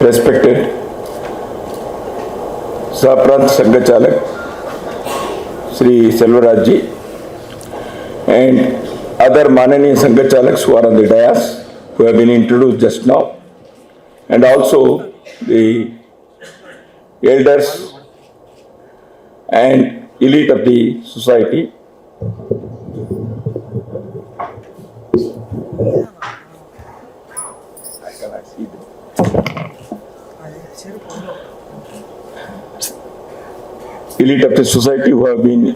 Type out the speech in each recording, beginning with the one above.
Respected Saprant Sangachalak Sri Selvarajji and other Manani Sangachalaks who are on the dais, who have been introduced just now, and also the elders and elite of the society. I cannot see them. Elite of the society who have been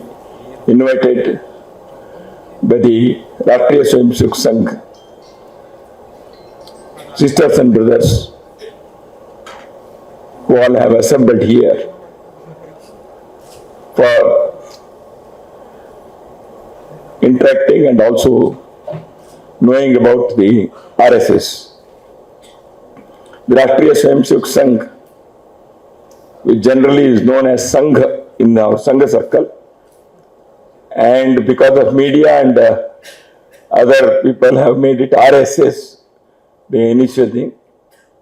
invited by the Rashtriya Swayamsevak Sangh, sisters and brothers who all have assembled here for interacting and also knowing about the RSS. The Rashtriya Swayamsevak Sangh, which generally is known as Sangh in our Sangha circle, and because of media and other people have made it RSS, the initial thing.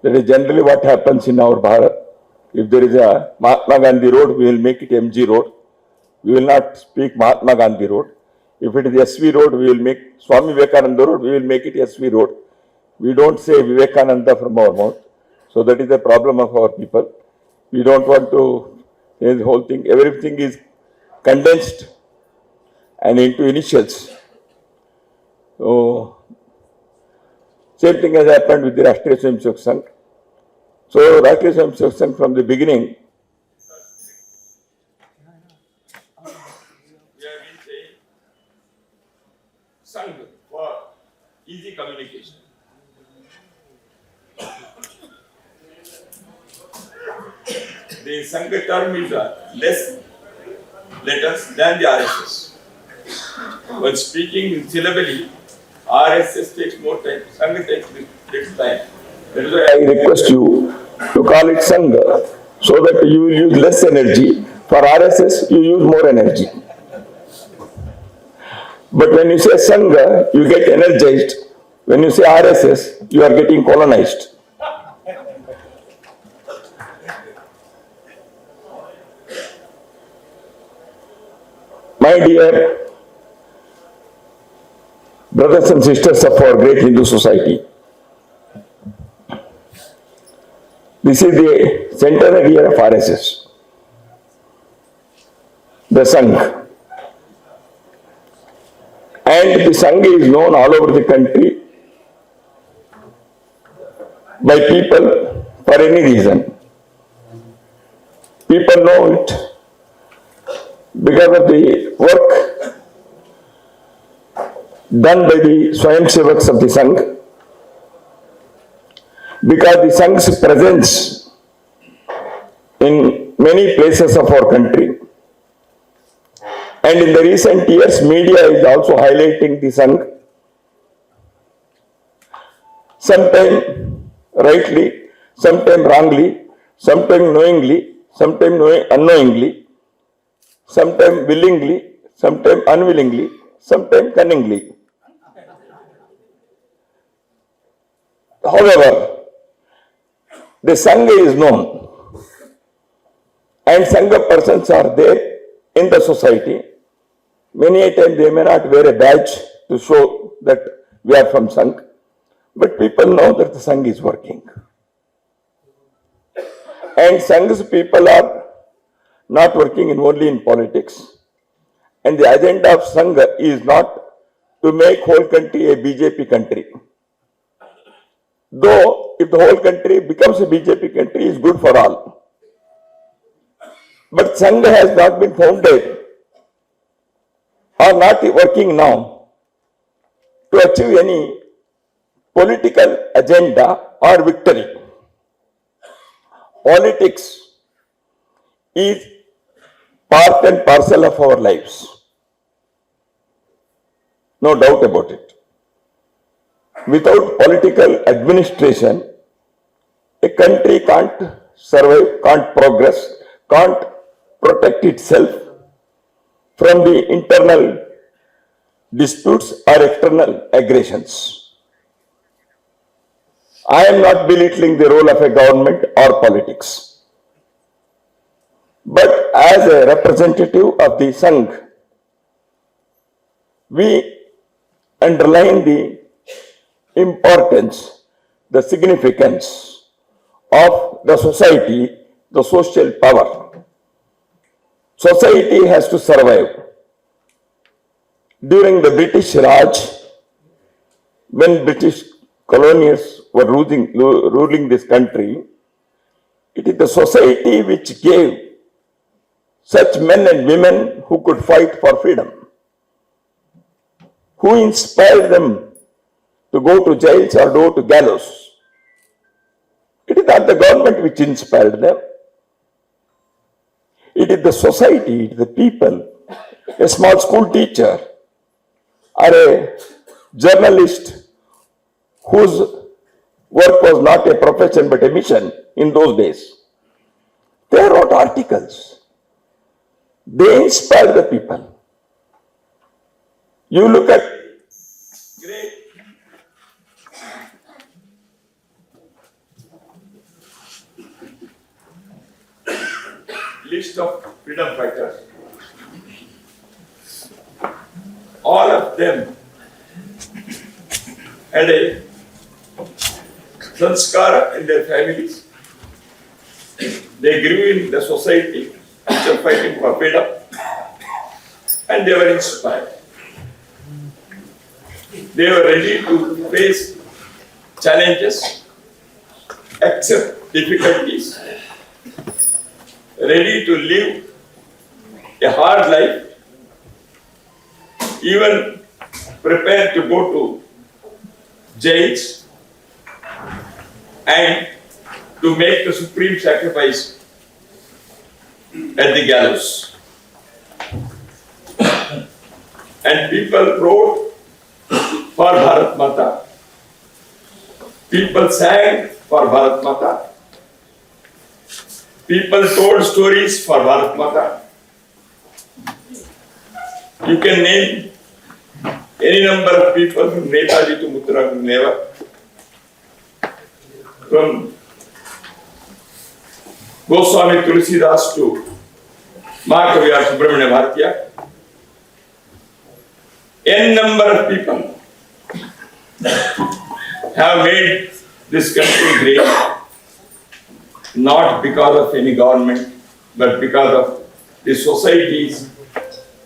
That is generally what happens in our Bharat. If there is a Mahatma Gandhi road, we will make it MG road. We will not speak Mahatma Gandhi road. If it is SV road, we will make Swami Vivekananda road, we will make it SV road. We don't say Vivekananda from our mouth. So that is the problem of our people. We don't want to say the whole thing. Everything is condensed and into initials. So, same thing has happened with the Rashtriya Swayamsevak Sangh. So, Rashtriya Swayamsevak Sangh from the beginning, we have been saying Sangh for easy communication. The Sangha term is less letters than the RSS. When speaking syllabally, RSS takes more time, Sangha takes little time. That is why I request you to call it Sangha so that you will use less energy. For RSS, you use more energy. But when you say Sangha, you get energized. When you say RSS, you are getting colonized. My dear brothers and sisters of our great Hindu society, this is the centenary year of RSS, the Sangh. And the Sangh is known all over the country by people for any reason. People know it because of the work done by the Swayamsevaks of the Sangh, because the Sangh's presence in many places of our country, and in the recent years media is also highlighting the Sangh, sometimes rightly, sometimes wrongly, sometimes knowingly, sometimes unknowingly, sometimes willingly, sometimes unwillingly, sometimes cunningly. However, the Sangha is known, and Sangha persons are there in the society. Many a time they may not wear a badge to show that we are from Sangha, but people know that the Sangha is working. And Sangh's people are not working only in politics. And the agenda of Sangha is not to make whole country a BJP country. Though if the whole country becomes a BJP country, is good for all. But Sangha has not been founded or not working now to achieve any political agenda or victory. Politics is part and parcel of our lives. No doubt about it. Without political administration, a country can't survive, can't progress, can't protect itself from the internal disputes or external aggressions. I am not belittling the role of a government or politics. But as a representative of the Sangh, we underline the importance, the significance of the society, the social power. Society has to survive. During the British Raj, when British colonials were ruling this country, it is the society which gave such men and women who could fight for freedom, who inspired them to go to jails or go to gallows. It is not the government which inspired them. It is the society, it is the people, a small school teacher or a journalist whose work was not a profession but a mission in those days. They wrote articles. They inspired the people. You look at great list of freedom fighters. All of them had a sanskara in their families. They grew in the society which are fighting for freedom, and they were inspired. They were ready to face challenges, accept difficulties, ready to live a hard life, even prepared to go to jails and to make the supreme sacrifice at the gallows. And people wrote for Bharat Mata. People sang for Bharat Mata. People told stories for Bharat Mata. You can name any number of people from Netaji to Mutara Neva, from Goswami Tulsidas to Mahakavi Subramanya Bharatiya. N number of people have made this country great, not because of any government, but because of the society's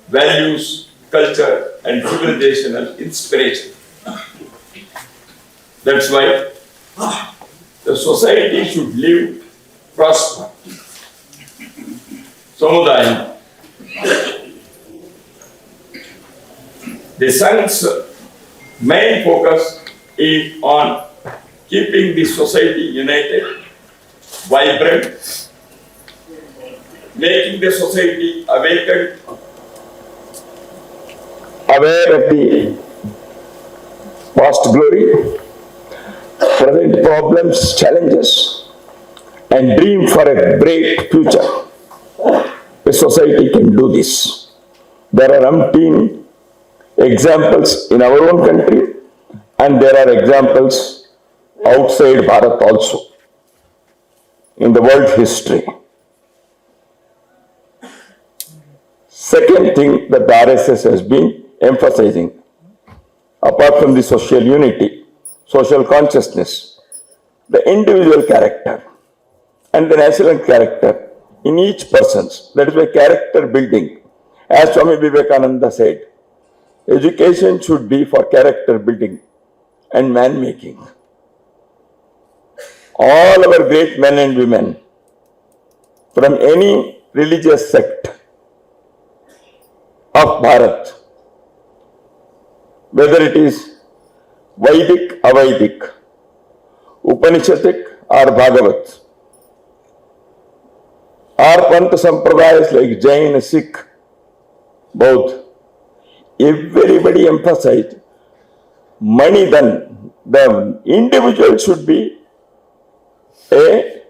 values, culture, and civilizational inspiration. That's why the society should live, prosper. Samudayam. The Sangh's main focus is on keeping the society united, vibrant, making the society awakened, aware of the past glory, present problems, challenges, and dream for a bright future. A society can do this. There are umpteen examples in our own country, and there are examples outside Bharat also, in the world history. Second thing that the RSS has been emphasizing, apart from the social unity, social consciousness, the individual character and the national character in each person's. That is why character building, as Swami Vivekananda said, education should be for character building and man making. All our great men and women from any religious sect of Bharat, whether it is Vedic, Avedic, Upanishadic or Bhagavat, or Panta Sampradayas like Jain, Sikh, Bauddha, everybody emphasized money then. The individual should be a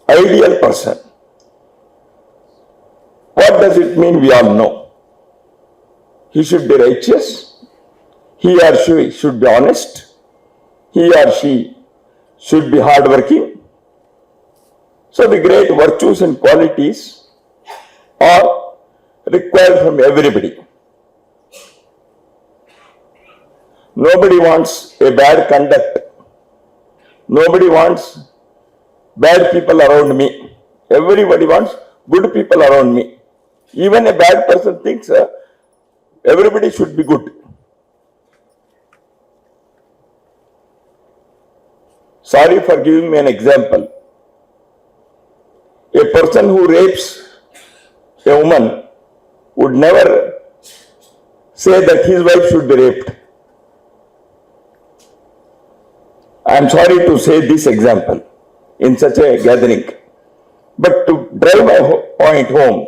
ideal person. What does it mean? We all know. He should be righteous. He or she should be honest. he or she should be hardworking. So the great virtues and qualities are required from everybody. Nobody wants a bad conduct. Nobody wants bad people around me. Everybody wants good people around me. Even a bad person thinks everybody should be good. Sorry for giving me an example. A person who rapes a woman would never say that his wife should be raped. I am sorry to say this example in such a gathering. But to drive my point home,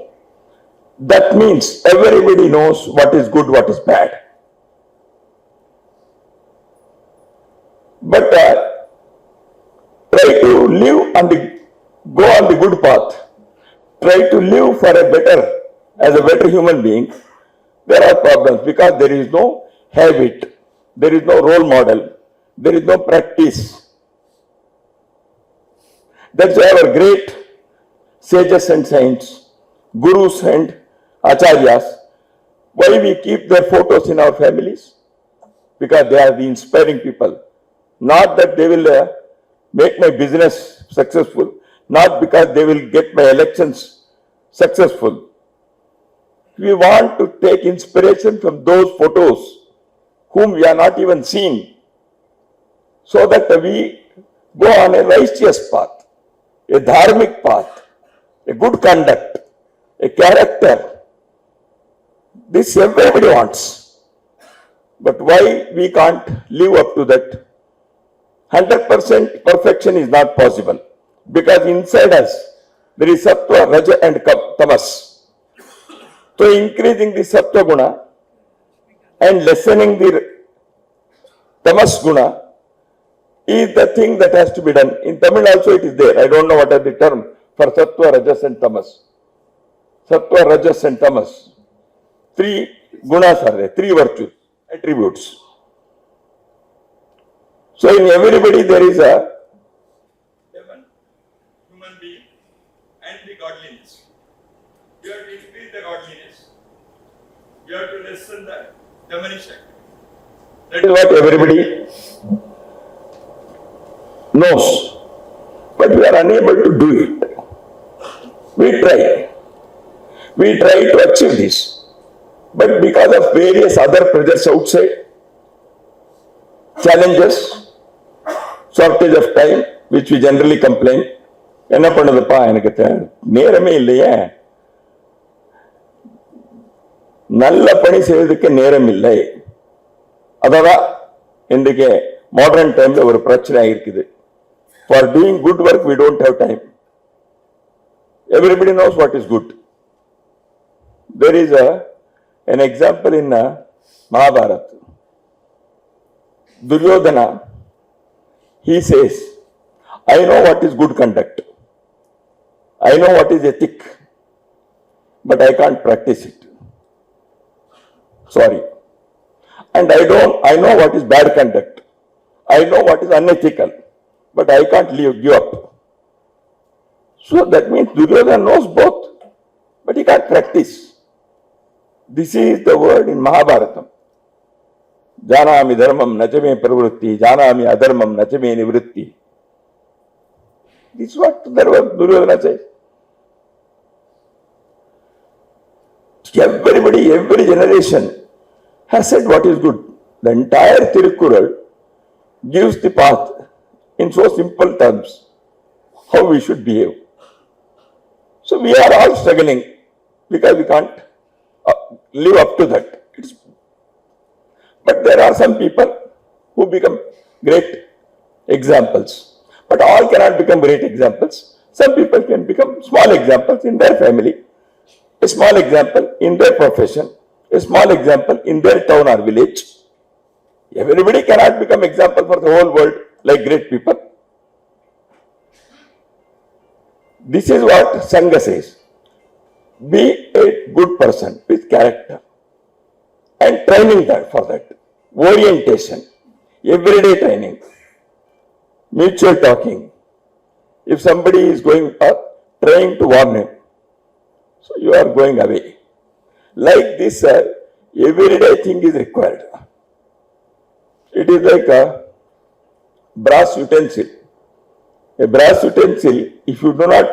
that means everybody knows what is good, what is bad. But try to live go on the good path. Try to live for as a better human being. There are problems because there is no habit, there is no role model, there is no practice. That's why our great sages and saints, gurus and acharyas, why we keep their photos in our families? Because they are the inspiring people. Not that they will make my business successful, not because they will get my elections successful. We want to take inspiration from those photos whom we are not even seen, so that we go on a righteous path, a dharmic path, a good conduct, a character. This everybody wants. But why we can't live up to that? 100% perfection is not possible, because inside us there is sattva, raja and tamas. So increasing the sattva guna and lessening the tamas guna is the thing that has to be done. In Tamil also it is there. I don't know what are the term for sattva, rajas and tamas. Sattva, rajas and tamas. 3 gunas are there, 3 virtues, attributes. So in everybody there is a human being and the godliness. You have to increase the godliness. You have to lessen the diminution. That is what everybody knows. But we are unable to do it. We try. We try to achieve this. But because of various other pressures outside, challenges, shortage of time, which we generally complain, என்ன பண்ணுதுப்பா எனக்கு நேரமே இல்லையே, நல்ல பணி செய்வதற்கு நேரம் இல்லை. அதான் இன்றைக்கு மாடர்ன் டைம்ல ஒரு பிரச்சனை இருக்குது. For doing good work we don't have time. Everybody knows what is good. There is an example in Mahabharata. Duryodhana, he says, I know what is good conduct. I know what is ethic, but I can't practice it. Sorry. And I know what is bad conduct. I know what is unethical, but I can't give up. So that means Duryodhana knows both, but he can't practice. This is the word in Mahabharata. Janami dharmam nachame pravrutti, janami adharmam nachame nivritti. This is what Duryodhana says. Everybody, every generation has said what is good. The entire Tirukkural gives the path in so simple terms how we should behave. So we are all struggling because we can't live up to that. But there are some people who become great examples. But all cannot become great examples. Some people can become small examples in their family, a small example in their profession, a small example in their town or village. Everybody cannot become example for the whole world like great people. This is what Sangha says. Be a good person with character and training that for that. Orientation, everyday training. mutual talking. If somebody is going up, trying to warn him, so you are going away. Like this, everyday thing is required. It is like a brass utensil. A brass utensil, if you do not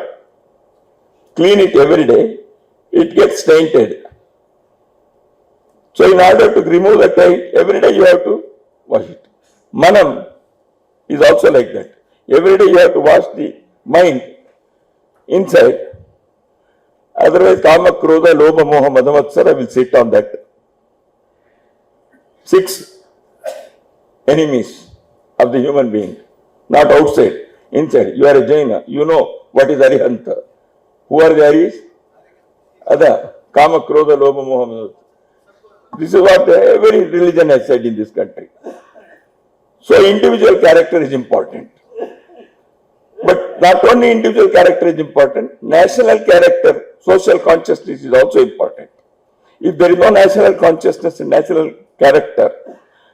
clean it every day, it gets tainted. So in order to remove the taint, every day you have to wash it. Manam is also like that. Every day you have to wash the mind inside. Otherwise, Kama, Krodha, Lobha, Moha, Madhamatsara will sit on that. 6 enemies of the human being, not outside, inside. You are a Jaina, you know what is Arihanta. Who are the Aris? Ada, Kama, Krodha, Lobha, Moha, Madhamatsara. This is what every religion has said in this country. So individual character is important. But not only individual character is important, national character, social consciousness is also important. If there is no national consciousness and national character,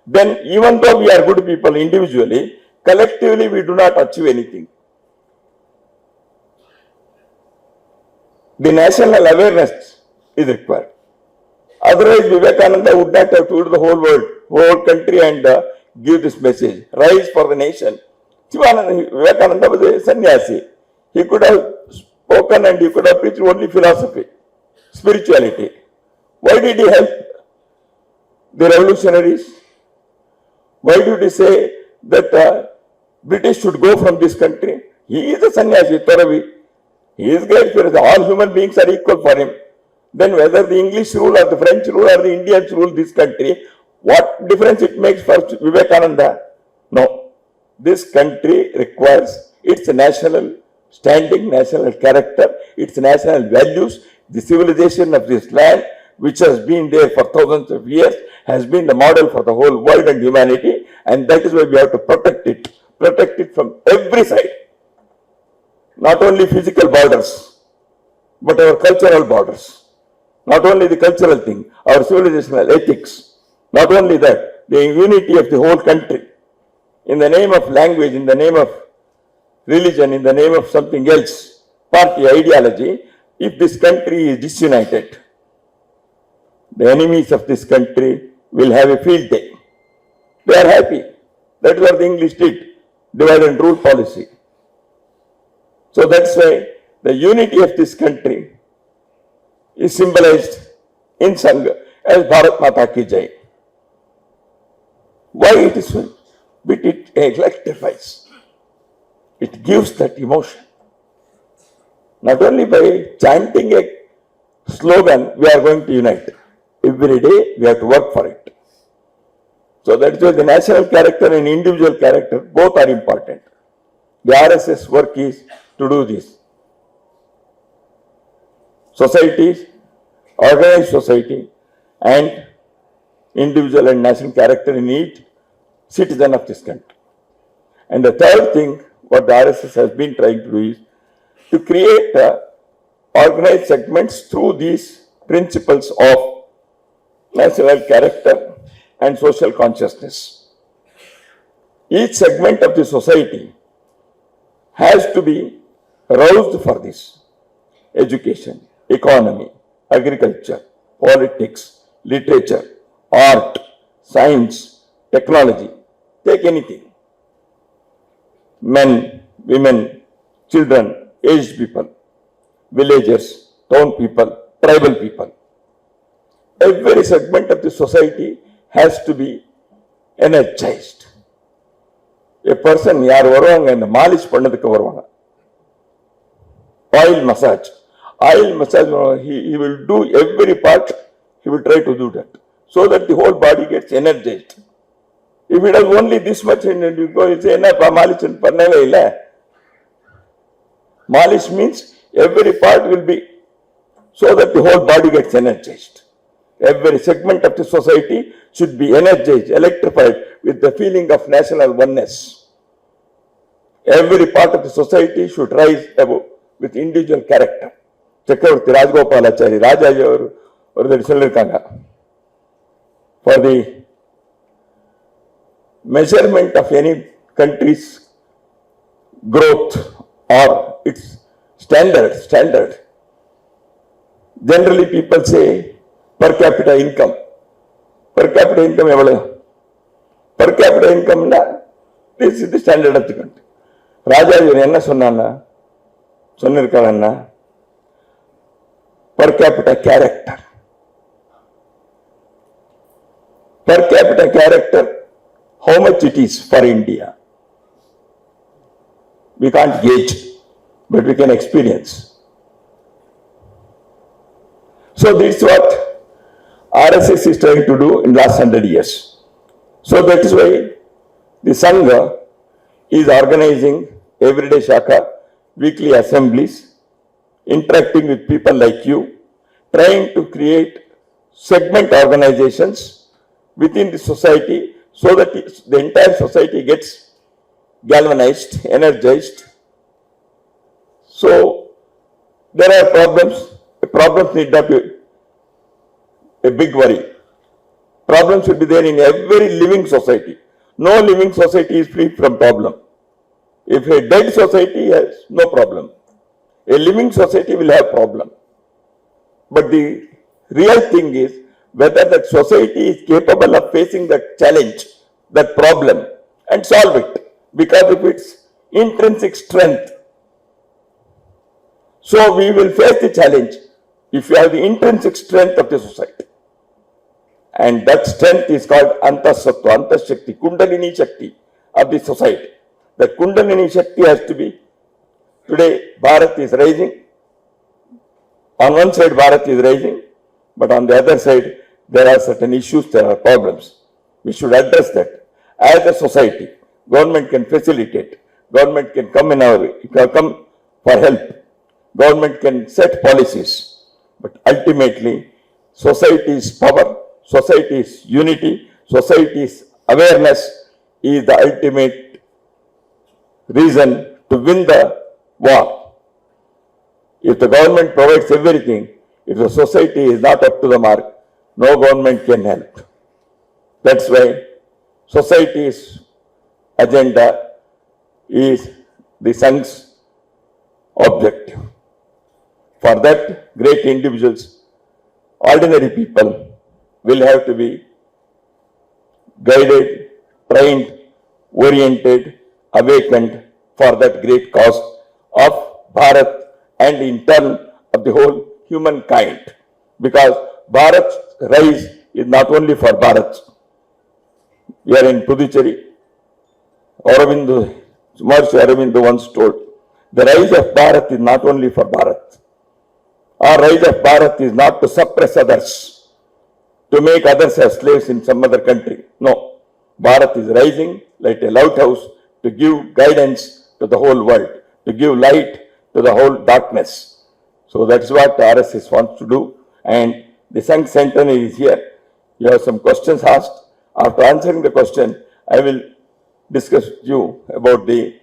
then even though we are good people individually, collectively we do not achieve anything. The national awareness is required. Otherwise, Vivekananda would not have told the whole world, whole country and give this message, rise for the nation. Vivekananda was a sannyasi. He could have spoken and he could have preached only philosophy, spirituality. Why did he help the revolutionaries? Why did he say that British should go from this country? He is a sannyasi, Toravi. He is great. All human beings are equal for him. Then whether the English rule or the French rule or the Indians rule this country, what difference it makes for Vivekananda? No. This country requires its national standing, national character, its national values. The civilization of this land, which has been there for thousands of years, has been the model for the whole world and humanity, and that is why we have to protect it from every side. Not only physical borders, but our cultural borders. Not only the cultural thing, our civilizational ethics. Not only that, the unity of the whole country. In the name of language, in the name of religion, in the name of something else, party, ideology, if this country is disunited, the enemies of this country will have a field day. They are happy. That is what the English did, divide and rule policy. So that's why the unity of this country is symbolized in Sangha as Bharat Mata Ki Jai. Why it is so? But it electrifies. It gives that emotion. Not only by chanting a slogan, we are going to unite. Every day we have to work for it. So that is why the national character and individual character both are important. The RSS work is to do this. Societies, organized society, and individual and national character in each citizen of this country. And the third thing, what the RSS has been trying to do is to create organized segments through these principles of national character and social consciousness. Each segment of the society has to be roused for this. Education, economy, agriculture, politics, literature, art, science, technology, take anything. Men, women, children, aged people, villagers, town people, tribal people. Every segment of the society has to be energized. A person, yaar varuvanga and malish pannadukku varuvanga. Oil massage. Oil massage, he will do every part, he will try to do that, so that the whole body gets energized. If it has only this much and you go, you say, malish and pannave illa. Malish means every part will be, so that the whole body gets energized. Every segment of the society should be energized, electrified with the feeling of national oneness. Every part of the society should rise above with individual character. Chakravarti Rajagopalachari, Rajaji or the Solirkanga. For the measurement of any country's growth or its standard. Generally people say per capita income. Per capita income எவ்வளவு? Per capita income this is the standard of the country. ராஜா இவர் என்ன சொன்னான்னா சொன்னிருக்காங்கன்னா per capita character. Per capita character, how much it is for India? We can't gauge, but we can experience. So this is what RSS is trying to do in last 100 years. So that is why the Sangha is organizing everyday Shaka, weekly assemblies, interacting with people like you, trying to create segment organizations within the society so that the entire society gets galvanized, energized. So there are problems. The problems need not be a big worry. Problems should be there in every living society. No living society is free from problem. If a dead society has no problem, a living society will have problem. But the real thing is whether that society is capable of facing that challenge, that problem, and solve it because of its intrinsic strength. So we will face the challenge if you have the intrinsic strength of the society. And that strength is called Antasattva, Antashakti, Kundalini Shakti of the society. The Kundalini Shakti has to be, today Bharat is rising. On one side Bharat is rising, but on the other side there are certain issues, there are problems. We should address that. As a society, government can facilitate, government can come in our, come for help, government can set policies, but ultimately society's power, society's unity, society's awareness is the ultimate reason to win the war. If the government provides everything, if the society is not up to the mark, no government can help. That's why society's agenda is the Sangha's objective. For that, great individuals, ordinary people will have to be guided, trained, oriented, awakened for that great cause of Bharat and in turn of the whole humankind. Because Bharat's rise is not only for Bharat. We are in Pondicherry. Maharishi Aurobindo once told, the rise of Bharat is not only for Bharat. Our rise of Bharat is not to suppress others, to make others as slaves in some other country. No. Bharat is rising like a lighthouse to give guidance to the whole world, to give light to the whole darkness. So that's what RSS wants to do. And the Sangh Centenary is here. You have some questions asked. After answering the question, I will discuss with you about the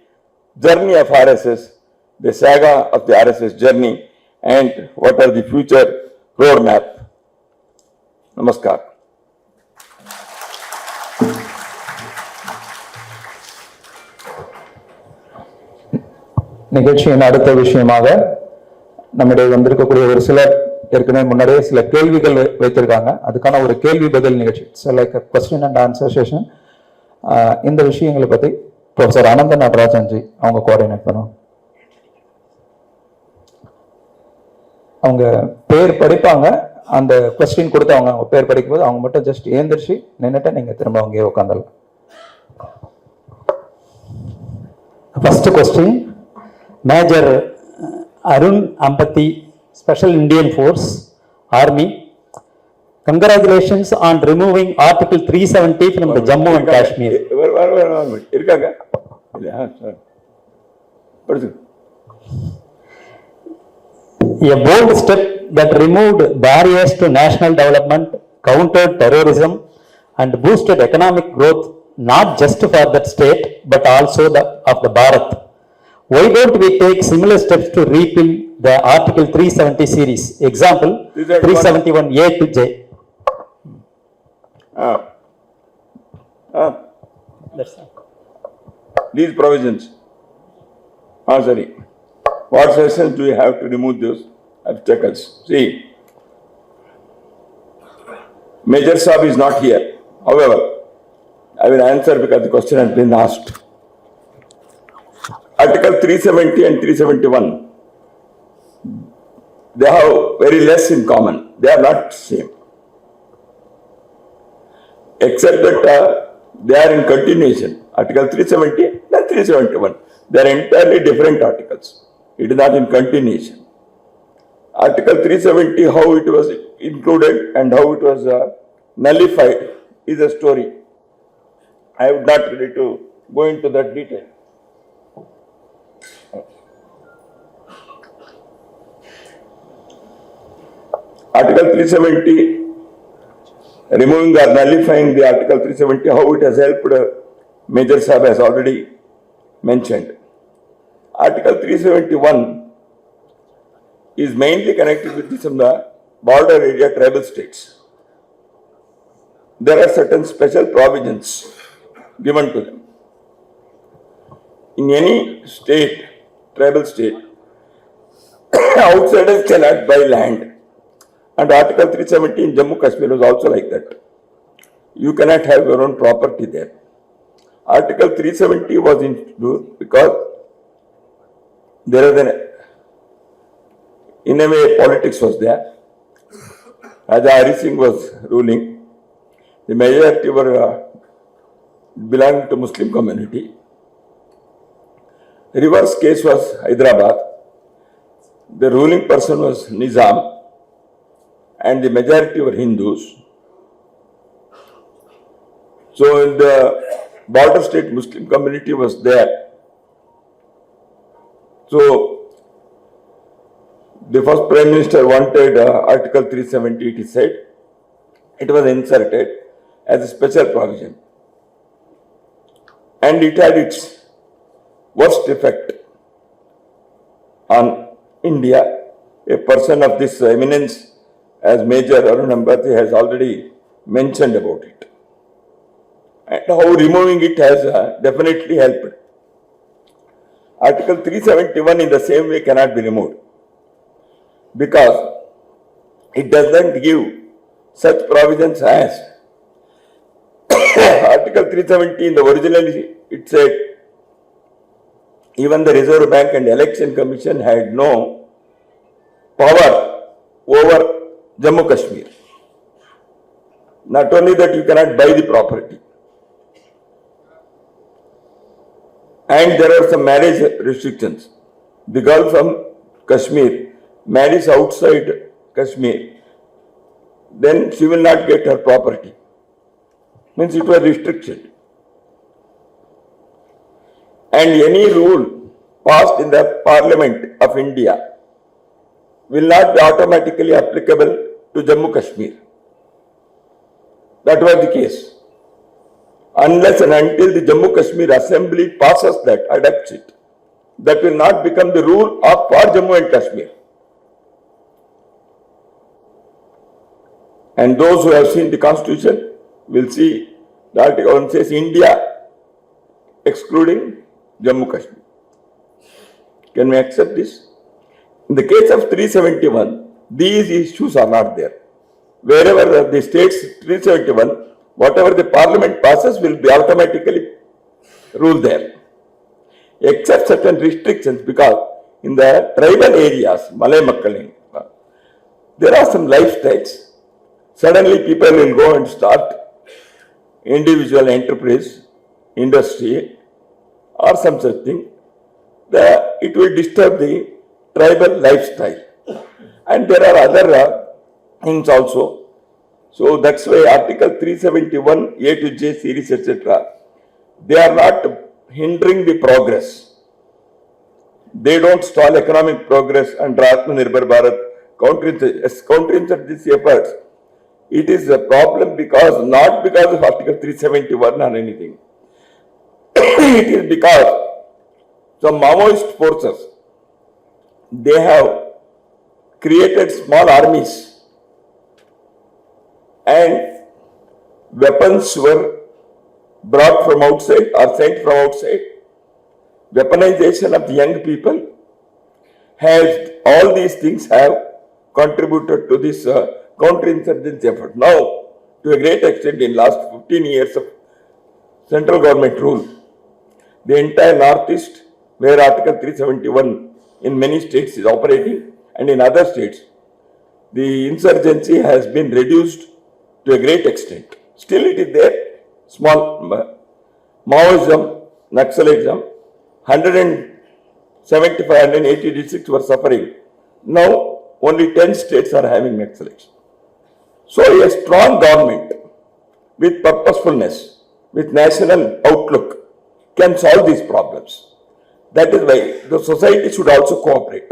journey of RSS, the saga of the RSS journey, and what are the future roadmap. Namaskar. நிகழ்ச்சியின் அடுத்த விஷயமாக நம்முடைய வந்திருக்கக்கூடிய ஒரு சிலர் ஏற்கனவே முன்னாடியே சில கேள்விகள் வைத்திருக்காங்க. அதுக்கான ஒரு கேள்வி பதில் நிகழ்ச்சி, like question and answer session. இந்த விஷயங்களை பற்றி ப்ரொஃபசர் அனந்த நடராஜன்ஜி அவங்க கோஆர்டினேட் பண்ணுவாங்க. அவங்க பேர் படிப்பாங்க. அந்த கொஸ்டின் கொடுத்து அவங்க பேர் படிக்கும் போது அவங்க மட்டும் ஜஸ்ட் ஏந்திரிச்சு நின்றுட்டு நீங்கள் திரும்ப அங்கேயே உட்காந்துடலாம். First question, Major Arun Ampati, Special Indian Force, Army. Congratulations on removing Article 370 from the Jammu and Kashmir. இருக்காங்க. A bold step that removed barriers to national development, countered terrorism, and boosted economic growth, not just for that state, but also of the Bharat. Why don't we take similar steps to repeal the Article 370 series? Example, 371A to J. These provisions. Sorry. What suggestions do you have to remove those obstacles? See, Major Saab is not here. However, I will answer because the question has been asked. Article 370 and 371, they have very less in common. They are not same. Except that they are in continuation. Article 370 and 371. They are entirely different articles. It is not in continuation. Article 370, how it was included and how it was nullified is a story. I would not ready to go into that detail. Article 370, removing or nullifying the Article 370, how it has helped Major Saab has already mentioned. Article 371 is mainly connected with some border area tribal states. There are certain special provisions given to them. In any state, tribal state, outsiders cannot buy land. And Article 370 in Jammu Kashmir was also like that. You cannot have your own property there. Article 370 was introduced because there is in a way politics was there. Raja Hari Singh was ruling. The majority were belonging to Muslim community. The reverse case was Hyderabad. The ruling person was Nizam and the majority were Hindus. So in the border state Muslim community was there. So the first Prime Minister wanted Article 370, it is said. It was inserted as a special provision. And it had its worst effect on India. A person of this eminence as Major Arun Ambati has already mentioned about it. And how removing it has definitely helped. Article 371 in the same way cannot be removed because it does not give such provisions as Article 370 in the original it said even the Reserve Bank and Election Commission had no power over Jammu Kashmir. Not only that, you cannot buy the property. And there are some marriage restrictions. The girl from Kashmir marries outside Kashmir, then she will not get her property. Means it was restricted. And any rule passed in the Parliament of India will not be automatically applicable to Jammu Kashmir. That was the case. Unless and until the Jammu Kashmir Assembly passes that, adopts it, that will not become the rule of for Jammu and Kashmir. And those who have seen the Constitution will see the Article 1 says India excluding Jammu Kashmir. Can we accept this? In the case of 371, these issues are not there. Wherever the states 371, whatever the Parliament passes will be automatically ruled there. Except certain restrictions, because in the tribal areas, Malay Makkaling, there are some lifestyles. Suddenly people will go and start individual enterprise, industry, or some such thing. It will disturb the tribal lifestyle. And there are other things also. So that's why Article 371, A to J series, etc., they are not hindering the progress. They don't stall economic progress under Atmanirbhar Bharat, countering these efforts. It is a problem because, not because of Article 371 or anything. It is because some Maoist forces, they have created small armies and weapons were brought from outside or sent from outside weaponization of the young people, has all these things have contributed to this counterinsurgency effort. Now, to a great extent, in last 15 years of central government rule, the entire Northeast, where Article 371 in many states is operating, and in other states, the insurgency has been reduced to a great extent. Still it is there, small Maoism, Naxalism, 175, 180 districts were suffering. Now only 10 states are having Naxalites. So a strong government with purposefulness, with national outlook can solve these problems. That is why the society should also cooperate.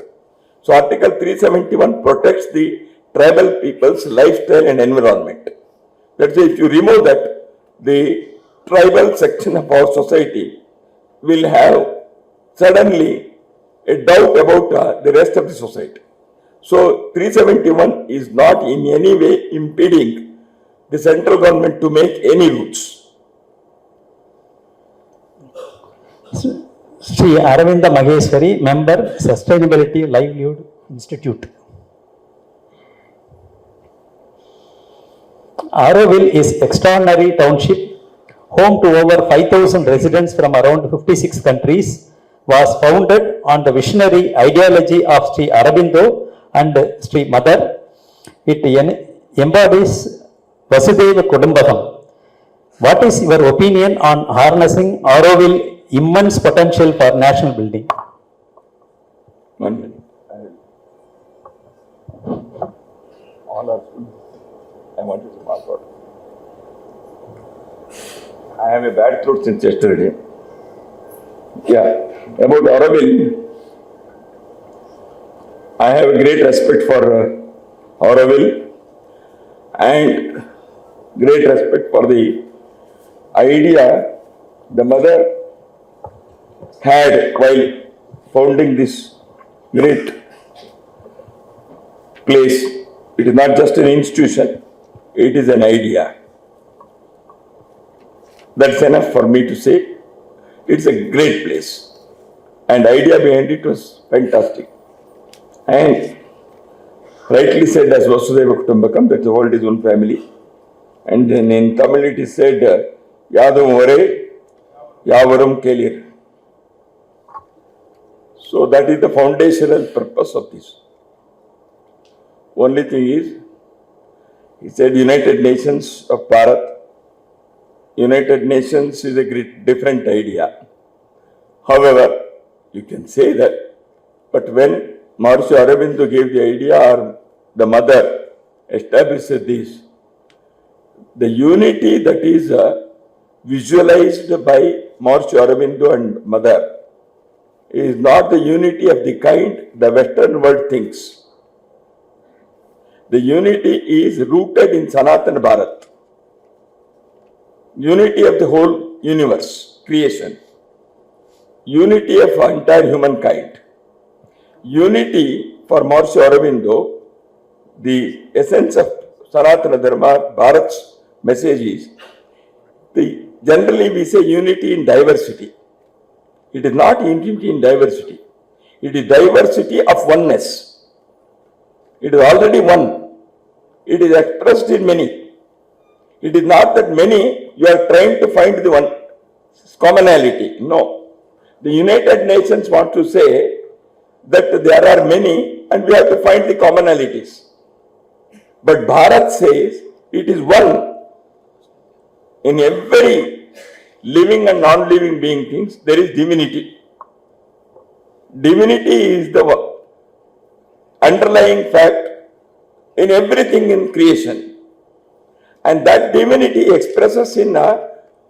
So Article 371 protects the tribal people's lifestyle and environment. That's why if you remove that, the tribal section of our society will have suddenly a doubt about the rest of the society. So 371 is not in any way impeding the central government to make any rules. Sri Aravinda Maheshwari, Member, Sustainability Livelihood Institute. Auroville is extraordinary township, home to over 5,000 residents from around 56 countries, was founded on the visionary ideology of Sri Aurobindo and Sri Mother. It embodies Vasudeva Kudumbakam. What is your opinion on harnessing Auroville immense potential for national building? 1 minute. All our students, I wanted to mark out. I have a bad throat since yesterday. Yeah, about Auroville, I have a great respect for Auroville and great respect for the idea the mother had while founding this great place. It is not just an institution, it is an idea. That's enough for me to say. It's a great place. And idea behind it was fantastic. And rightly said as Vasudeva Kutumbakam, that the world is one family. And then in Tamil it is said, Yadum Vare, Yavarum Kelir. So that is the foundational purpose of this. Only thing is, he said United Nations of Bharat. United Nations is a great, different idea. However, you can say that, but when Maharishi Aurobindo gave the idea, or the mother established this, the unity that is visualized by Maharishi Aurobindo and mother is not the unity of the kind the Western world thinks. The unity is rooted in Sanatana Bharat. Unity of the whole universe, creation. Unity of entire humankind. Unity for Maharishi Aurobindo, the essence of Sanatana Dharma, Bharat's message is, generally we say unity in diversity. It is not unity in diversity. It is diversity of oneness. It is already one. It is expressed in many. It is not that many, you are trying to find the one commonality. No. The United Nations want to say that there are many and we have to find the commonalities. But Bharat says it is one. In every living and non-living being things, there is divinity. Divinity is the underlying fact in everything in creation. And that divinity expresses in a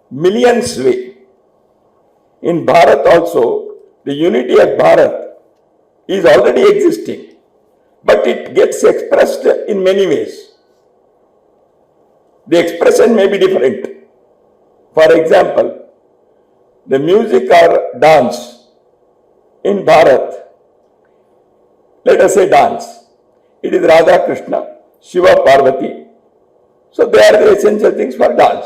millions way. In Bharat also, the unity of Bharat is already existing, but it gets expressed in many ways. The expression may be different. For example, the music or dance in Bharat, let us say dance, it is Radha Krishna, Shiva Parvati. So they are the essential things for dance.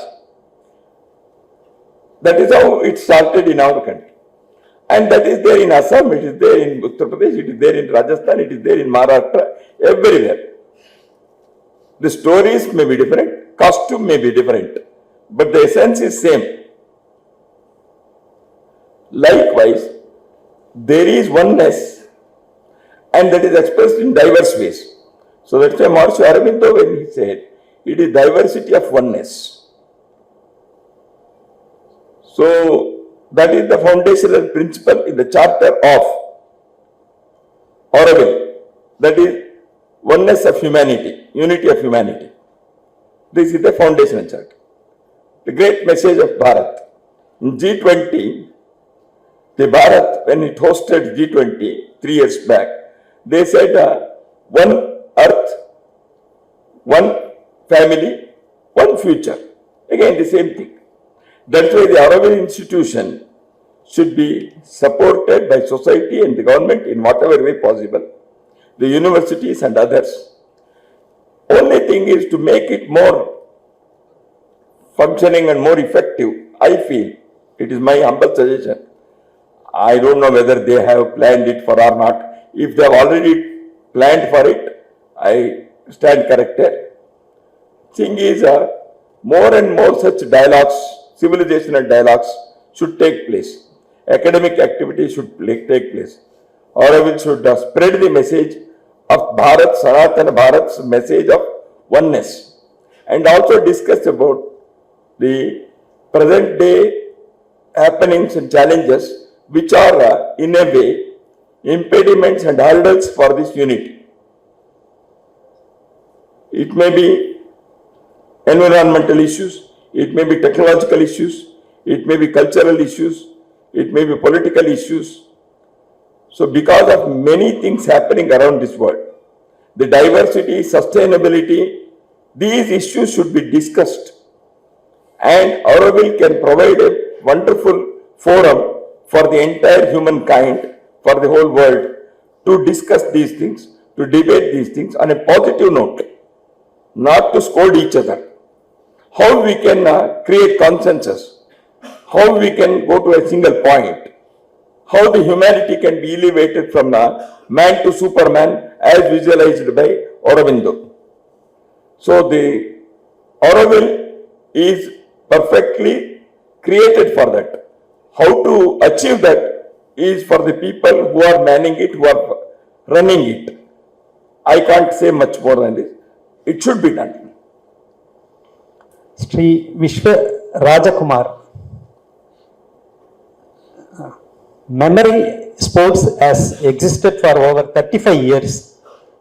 That is how it started in our country. And that is there in Assam, it is there in Uttar Pradesh, it is there in Rajasthan, it is there in Maharashtra, everywhere. The stories may be different, costume may be different, but the essence is same. Likewise, there is oneness, and that is expressed in diverse ways. So that's why Maharishi Aurobindo, when he said, it is diversity of oneness. So that is the foundational principle in the charter of Aurobindo. That is oneness of humanity, unity of humanity. This is the foundational charter. The great message of Bharat. In G20, the Bharat, when it hosted G20 3 years back, they said one earth, one family, one future. Again, the same thing. That's why the Aurobindo institution should be supported by society and the government in whatever way possible, the universities and others. Only thing is to make it more functioning and more effective. I feel, it is my humble suggestion. I don't know whether they have planned it for or not. If they have already planned for it, I stand corrected. Thing is, more and more such dialogues, civilizational dialogues should take place. Academic activity should take place. Aurobindo should spread the message of Bharat, Sanatana Bharat's message of oneness, and also discuss about the present day happenings and challenges which are in a way impediments and hurdles for this unity. It may be environmental issues, it may be technological issues, it may be cultural issues, it may be political issues. So because of many things happening around this world, the diversity, sustainability, these issues should be discussed. And Aurobindo can provide a wonderful forum for the entire humankind, for the whole world, to discuss these things, to debate these things on a positive note, not to scold each other. How we can create consensus, how we can go to a single point, how the humanity can be elevated from man to Superman as visualized by Aurobindo. So the Aurobindo is perfectly created for that. How to achieve that is for the people who are manning it, who are running it. I can't say much more than this. It should be done. Sri Vishwa Rajakumar. Memory sports has existed for over 35 years,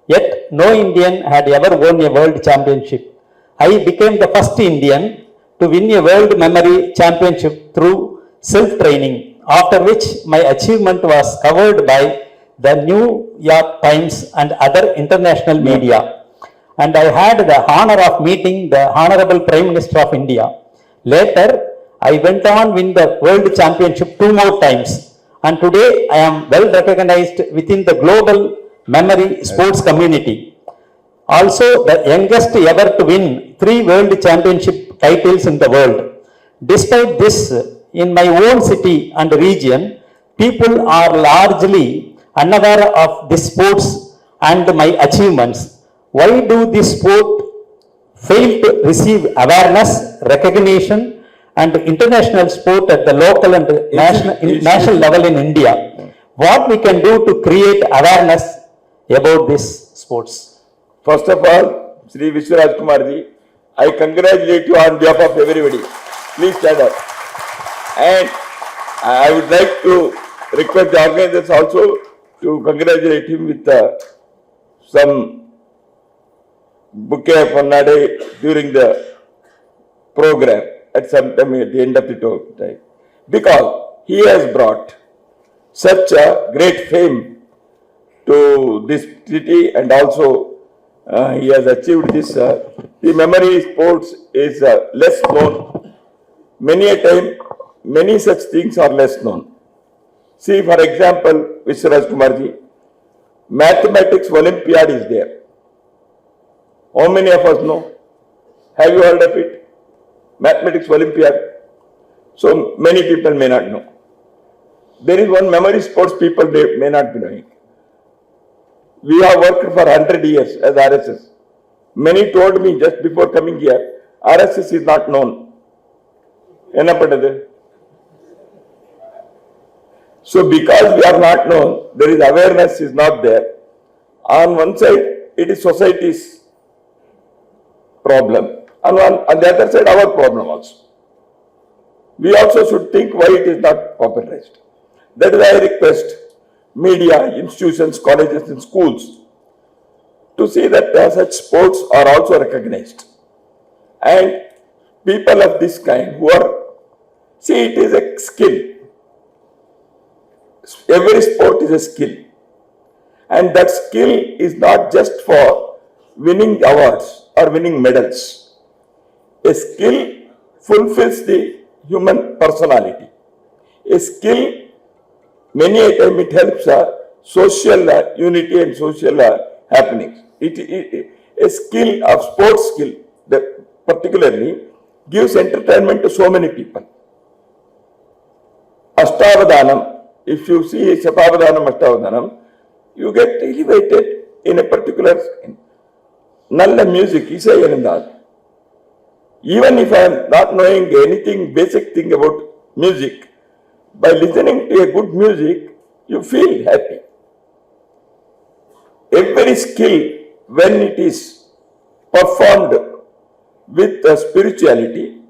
yet no Indian had ever won a world championship. I became the first Indian to win a world memory championship through self-training, after which my achievement was covered by the New York Times and other international media. And I had the honor of meeting the Honorable Prime Minister of India. Later, I went on win the world championship 2 more times. And today I am well recognized within the global memory sports community. Also the youngest ever to win 3 world championship titles in the world. Despite this, in my own city and region, people are largely unaware of this sports and my achievements. Why do this sport fail to receive awareness, recognition, and international sport at the local and national level in India? What we can do to create awareness about these sports? First of all, Sri Vishwa Rajkumarji, I congratulate you on behalf of everybody. Please stand up. And I would like to request the organizers also to congratulate him with some bouquet of Nade during the program at some time at the end of the time, because he has brought such a great fame to this city, and also he has achieved this. The memory sports is less known. Many a time, many such things are less known. See, for example, Vishwaraj Kumarji, mathematics Olympiad is there. How many of us know? Have you heard of it? Mathematics Olympiad. So many people may not know. There is one memory sports people they may not be knowing. We have worked for 100 years as RSS. Many told me just before coming here, RSS is not known. Enna padadu? So because we are not known, there is awareness is not there. On one side, it is society's problem. On the other side, our problem also. We also should think why it is not popularized. That is why I request media, institutions, colleges and schools to see that such sports are also recognized. And people of this kind who are, see, it is a skill. Every sport is a skill. And that skill is not just for winning awards or winning medals. A skill fulfills the human personality. A skill, many a time it helps social unity and social happenings. A skill of sports skill that particularly gives entertainment to so many people. Ashtavadhanam, if you see Sapavadhanam, Ashtavadhanam, you get elevated in a particular Nalla music, Isai Anandad. Even if I am not knowing anything, basic thing about music, by listening to a good music, you feel happy. Every skill, when it is performed with spirituality,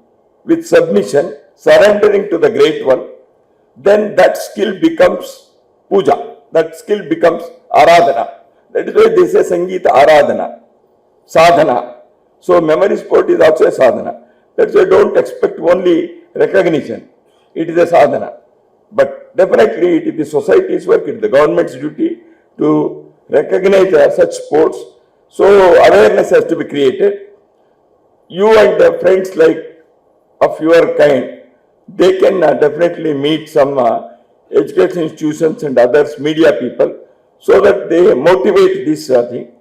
with submission, surrendering to the Great One, then that skill becomes puja. That skill becomes aradhana. That is why they say Sangeeta aradhana, sadhana. So memory sport is also a sadhana. That's why don't expect only recognition. It is a sadhana. But definitely it is the society's work, it is the government's duty to recognize such sports. So awareness has to be created. You and the friends like of your kind, they can definitely meet some education institutions and others, media people, so that they motivate this thing.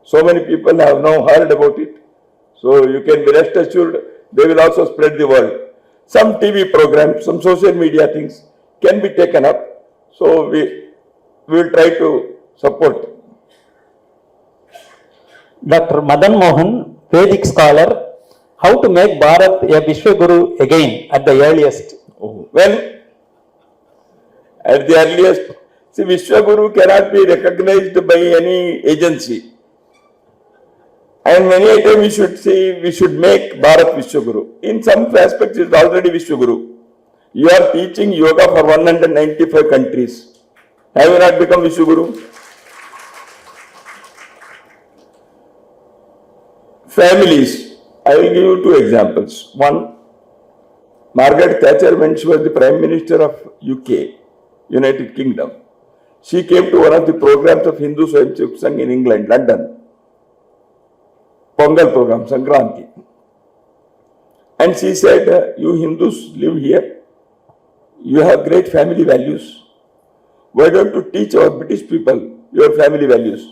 So many people have now heard about it. So you can be rest assured they will also spread the word. Some TV programs, some social media things can be taken up. So we will try to support. Dr. Madan Mohan, Vedic scholar, how to make Bharat a Vishwaguru again at the earliest? When at the earliest, see, Vishwaguru cannot be recognized by any agency. And many a time we should say we should make Bharat Vishwaguru. In some aspects, it is already Vishwaguru. You are teaching yoga for 195 countries. Have you not become Vishwaguru? Families. I will give you two examples. One, Margaret Thatcher, when she was the Prime Minister of UK, United Kingdom, she came to one of the programs of Hindu Swayamsevak in England, London. Pongal program, Sankranti. And she said, you Hindus live here, you have great family values. Why don't you teach our British people your family values?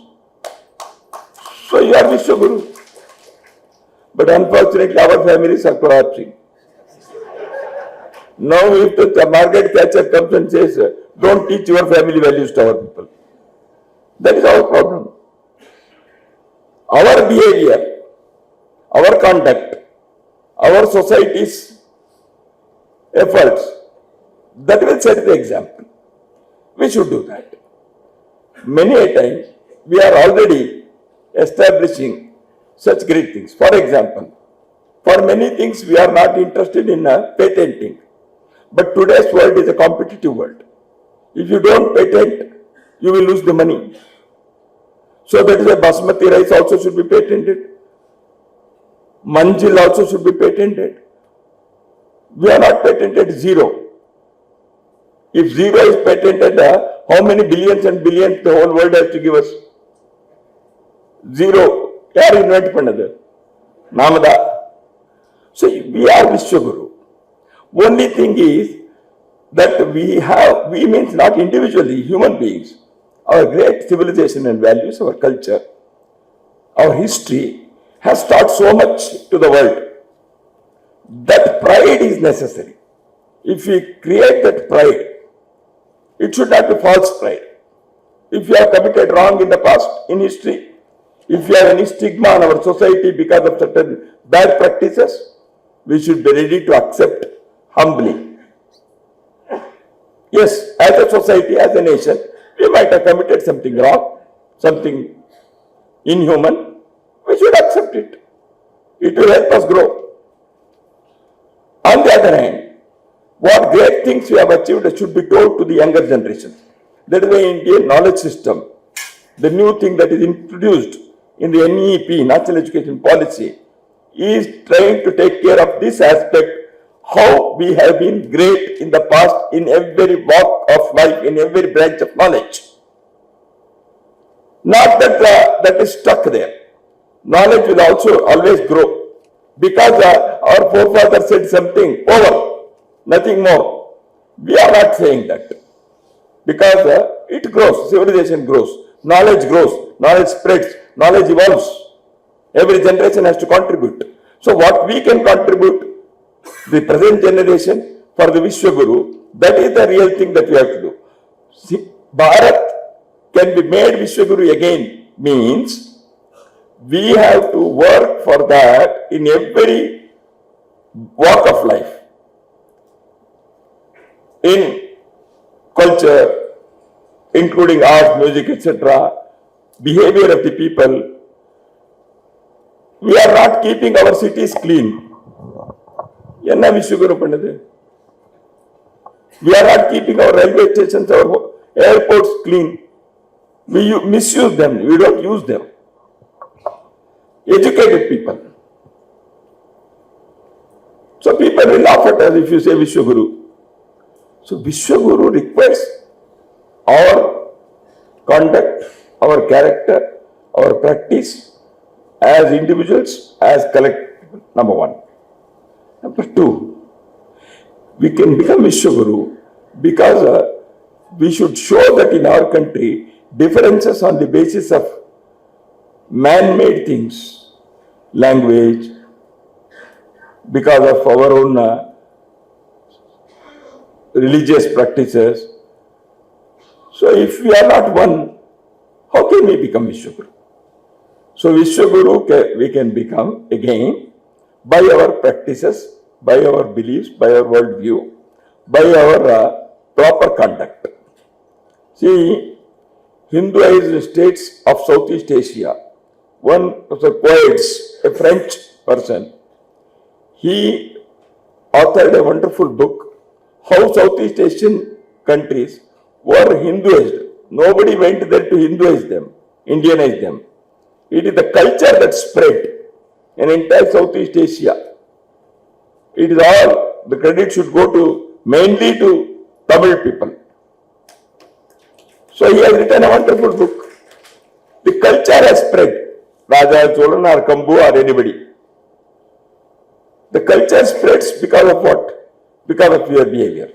So you are Vishwaguru. But unfortunately, our families are collapsing. Now, if the Margaret Thatcher comes and says, don't teach your family values to our people, that is our problem. Our behavior, our conduct, our society's efforts, that will set the example. We should do that. Many a time, we are already establishing such great things. For example, for many things we are not interested in patenting. But today's world is a competitive world. If you don't patent, you will lose the money. So that is why basmati rice also should be patented. Manjil also should be patented. We are not patented zero. If zero is patented, how many billions and billions the whole world has to give us? Zero. Yaar invent pannadu? Namada. So we are Vishwaguru. Only thing is that we means not individually, human beings, our great civilization and values, our culture, our history has taught so much to the world. That pride is necessary. If we create that pride, It should not be false pride. If you have committed wrong in the past, in history, if you have any stigma on our society because of certain bad practices, we should be ready to accept humbly. Yes, as a society, as a nation, we might have committed something wrong, something inhuman. We should accept it. It will help us grow. On the other hand, what great things we have achieved should be told to the younger generation. That is the Indian knowledge system, the new thing that is introduced in the NEP, National Education Policy, is trying to take care of this aspect, how we have been great in the past in every walk of life, in every branch of knowledge. Not that that is stuck there. Knowledge will also always grow because our forefathers said something over, nothing more. We are not saying that because it grows, civilization grows, knowledge spreads, knowledge evolves. Every generation has to contribute. So what we can contribute, the present generation, for the Vishwaguru, that is the real thing that we have to do. See, Bharat can be made Vishwaguru again means we have to work for that in every walk of life. In culture, including art, music, etc., behavior of the people, we are not keeping our cities clean. என்ன Vishwaguru பண்ணது? We are not keeping our railway stations, our airports clean. We misuse them, we don't use them. Educated people. So people will laugh at us if you say Vishwaguru. So Vishwaguru requires our conduct, our character, our practice as individuals, as collective, number one. Number two, we can become Vishwaguru because we should show that in our country, differences on the basis of man-made things, language, because of our own religious practices. So if we are not one, how can we become Vishwaguru? So Vishwaguru we can become again by our practices, by our beliefs, by our worldview, by our proper conduct. See, Hinduized states of Southeast Asia, one of the poets, a French person, he authored a wonderful book, how Southeast Asian countries were Hinduized. Nobody went there to Hinduize them, Indianize them. It is the culture that spread in entire Southeast Asia. It is all, the credit should go to, mainly to Tamil people. So he has written a wonderful book. The culture has spread. Raja, Cholan or Kambu or anybody. The culture spreads because of what? Because of your behavior.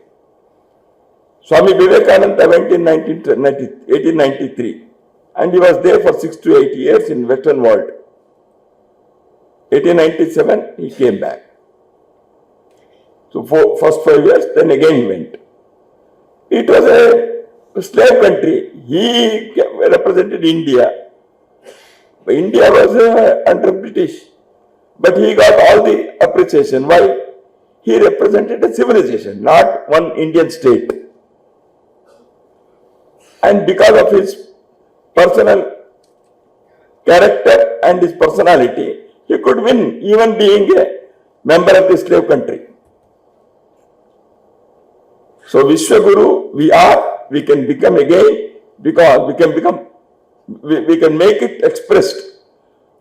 Swami Vivekananda went in 1893 and he was there for 6 to 8 years in Western world. 1897 he came back. So for first 5 years, then again he went. It was a slave country. He represented India. India was under British. But he got all the appreciation. Why? He represented a civilization, not one Indian state. And because of his personal character and his personality, he could win even being a member of the slave country. So Vishwaguru we can become again because we can make it expressed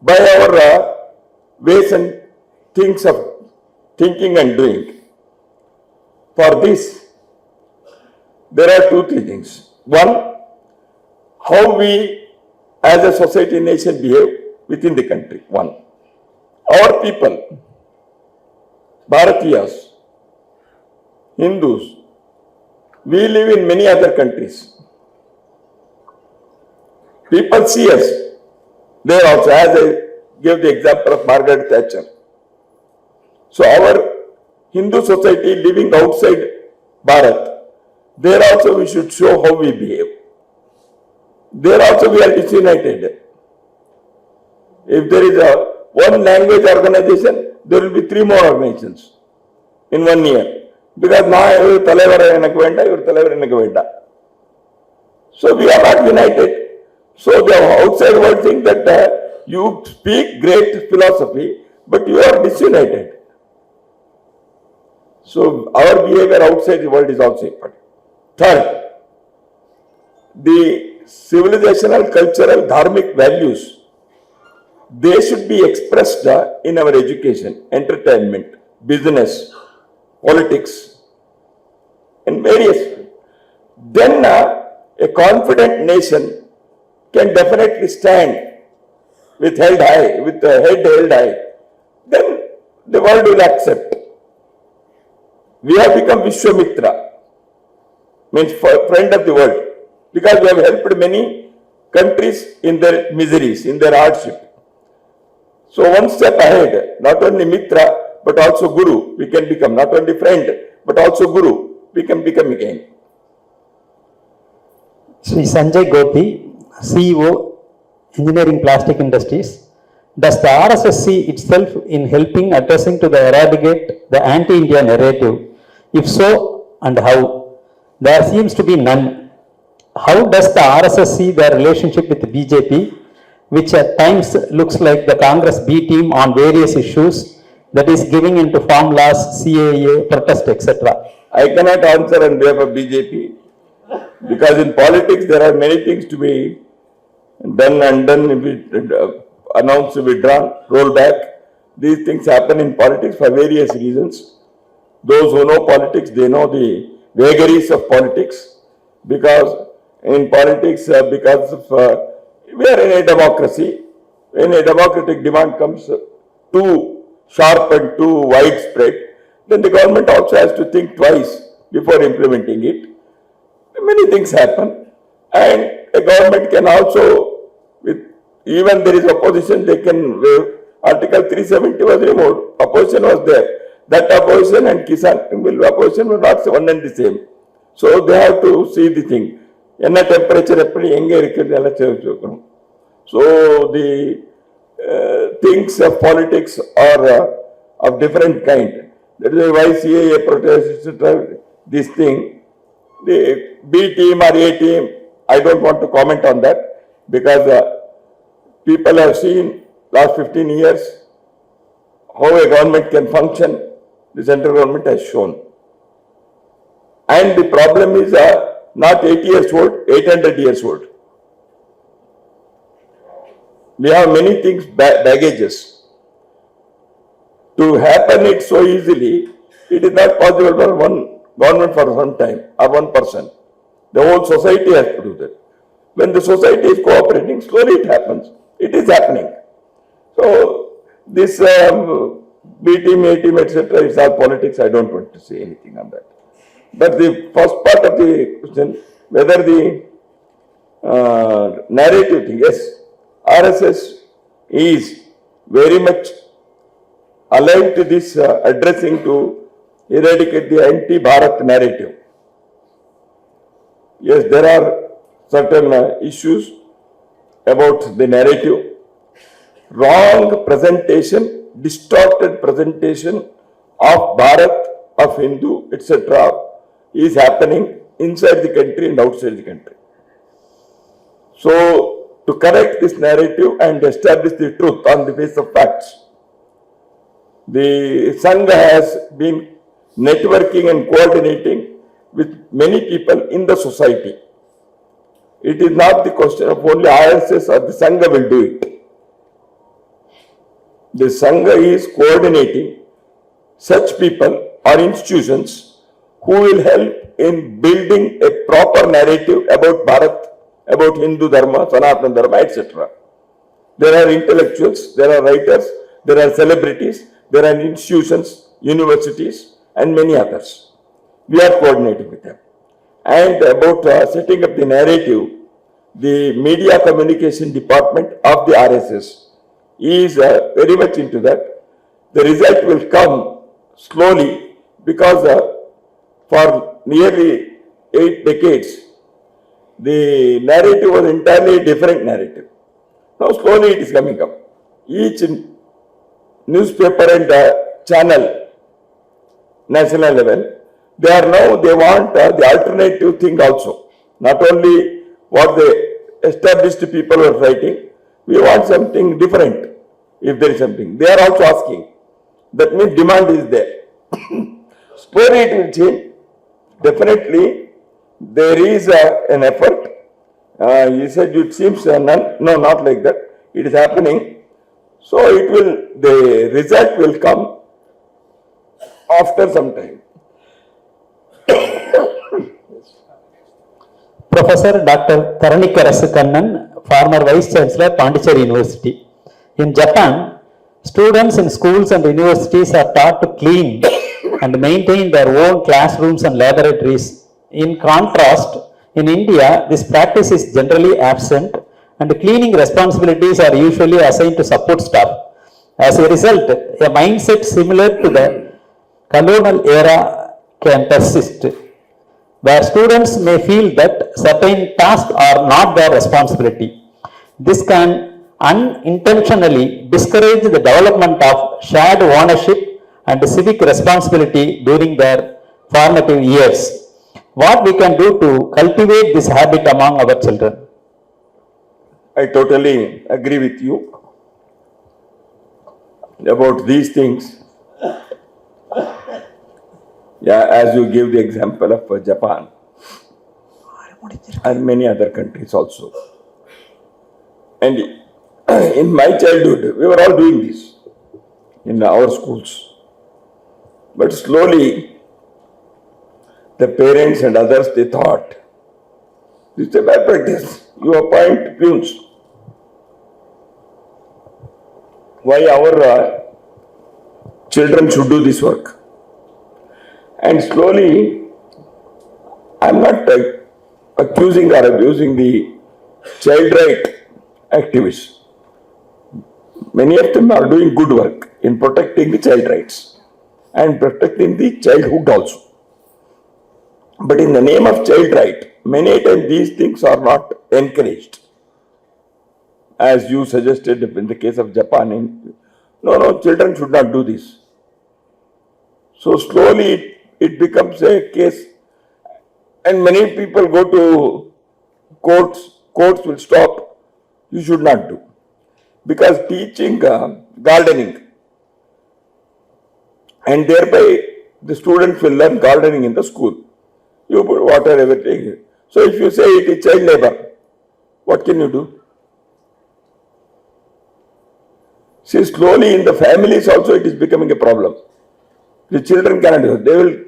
by our ways and things of thinking and doing. For this, there are 2-3 things. One, how we as a society nation behave within the country. One, our people, Bharatiyas, Hindus, we live in many other countries. People see us there also, as I gave the example of Margaret Thatcher. So our Hindu society living outside Bharat, There also we should show how we behave. There also we are disunited. If there is a one language organization, there will be 3 more organizations in 1 year. Because now ivar தலைவர் எனக்கு வேண்டாம், இவர் தலைவர் எனக்கு வேண்டாம். So we are not united. So the outside world think that you speak great philosophy, but you are disunited. So our behavior outside the world is also important. Third, the civilizational, cultural, dharmic values, they should be expressed in our education, entertainment, business, politics, and various. Then a confident nation can definitely stand with head high, with the head held high. Then the world will accept. We have become Vishwamitra, means friend of the world, because we have helped many countries in their miseries, in their hardship. So one step ahead, not only Mitra, but also Guru, we can become, not only friend, but also Guru, we can become again. Sri Sanjay Gopi, CEO, Engineering Plastic Industries. Does the RSS see itself in helping addressing to the eradicate the anti-India narrative? If so, and how? There seems to be none. How does the RSS see their relationship with the BJP, which at times looks like the Congress B team on various issues, that is giving into formulas, CAA, protest, etc.? I cannot answer on behalf of BJP, because in politics there are many things to be done, undone, announced, withdrawn, roll back. These things happen in politics for various reasons. Those who know politics, they know the vagaries of politics, because in politics, because of, we are in a democracy. When a democratic demand comes too sharp and too widespread, then the government also has to think twice before implementing it. Many things happen, and a government can also, with even there is opposition, they can waive. Article 370 was removed. Opposition was there. That opposition and Kisan opposition were not one and the same. So they have to see the thing. Enna temperature eppadi enge irukku ella cheyukkom. So the things of politics are of different kind. That is why CAA protest, etc. This thing, the B team or A team, I don't want to comment on that, because people have seen last 15 years how a government can function. The central government has shown. And the problem is not 80 years old, 800 years old. We have many things, baggages. To happen it so easily, it is not possible for one government for some time or one person. The whole society has to do that. When the society is cooperating, slowly it happens. It is happening. So this B team, A team, etc. is all politics. I don't want to say anything on that. But the first part of the question, whether the narrative thing, yes, RSS is very much alive to this addressing to eradicate the anti-Bharat narrative. Yes, there are certain issues about the narrative. Wrong presentation, distorted presentation of Bharat, of Hindu, etc. is happening inside the country and outside the country. So, to correct this narrative and establish the truth on the basis of facts, the SAGA has been networking and coordinating with many people in the society. It is not the question of only RSS or the SAGA will do it. The SAGA is coordinating such people or institutions who will help in building a proper narrative about Bharat, about Hindu Dharma, Sanatana Dharma, etc. There are intellectuals, there are writers, there are celebrities, there are institutions, universities, and many others. We are coordinating with them. And about setting up the narrative, the media communication department of the RSS is very much into that. The result will come slowly, because for nearly 8 decades, the narrative was entirely different narrative. Now slowly it is coming up. Each newspaper and channel, national level, they want the alternative thing also. Not only what the established people were writing, we want something different. If there is something, they are also asking. That means demand is there. Slowly it will change. Definitely, there is an effort. He said it seems none. No, not like that. It is happening. So it will. The result will come after some time. Professor Dr. Tharanikkarasu, former Vice Chancellor, Pondicherry University. In Japan, students in schools and universities are taught to clean and maintain their own classrooms and laboratories. In contrast, in India, this practice is generally absent and cleaning responsibilities are usually assigned to support staff. As a result, a mindset similar to the colonial era can persist, where students may feel that certain tasks are not their responsibility. This can unintentionally discourage the development of shared ownership and civic responsibility during their formative years. What we can do to cultivate this habit among our children? I totally agree with you about these things. Yeah, as you give the example of Japan and many other countries also. And in my childhood, we were all doing this in our schools. But slowly, the parents and others, they thought, this is a bad practice. You appoint peons. Why our children should do this work? And slowly, I'm not accusing or abusing the child right activists. Many of them are doing good work in protecting the child rights and protecting the childhood also. But in the name of child right, many times these things are not encouraged. As you suggested in the case of Japan, no, children should not do this. So slowly it becomes a case, and many people go to courts will stop, you should not do. Because teaching gardening, and thereby the students will learn gardening in the school. You put water, everything. So if you say it is child labor, what can you do? See, slowly in the families also it is becoming a problem. The children cannot do it. They will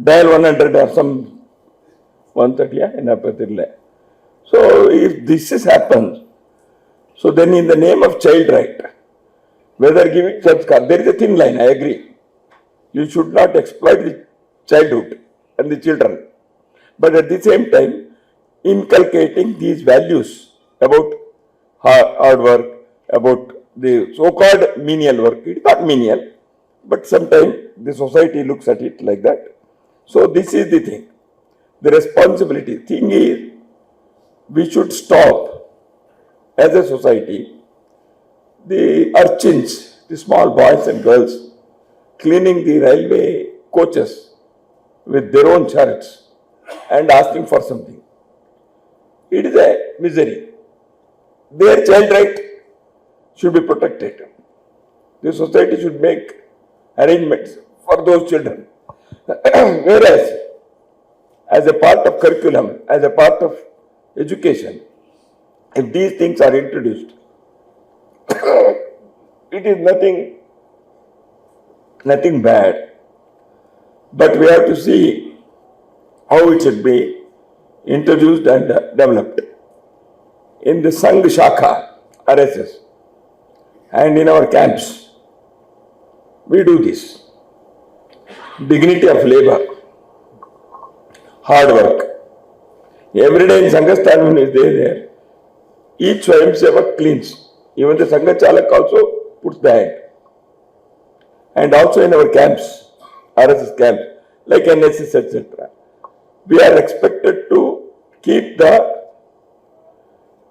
dial 100 or some 130. So if this has happened, so then in the name of child right, whether giving sanskar, there is a thin line, I agree. You should not exploit the childhood and the children. But at the same time, inculcating these values about hard work, about the so-called menial work. It is not menial, but sometimes the society looks at it like that. So this is the thing. The responsibility thing is, we should stop as a society, the urchins, the small boys and girls, cleaning the railway coaches with their own shirts and asking for something. It is a misery. Their child right should be protected. The society should make arrangements for those children. Whereas, as a part of curriculum, as a part of education, if these things are introduced, it is nothing bad. But we have to see how it should be introduced and developed. In the SAGA Shakha, RSS, and in our camps, we do this. Dignity of labor, hard work. Every day in Sanghasthan is there. Each Swayamsevak cleans. Even the Sangha Chalak also puts the hand. And also in our camps, RSS camps, like NSS, etc. we are expected to keep the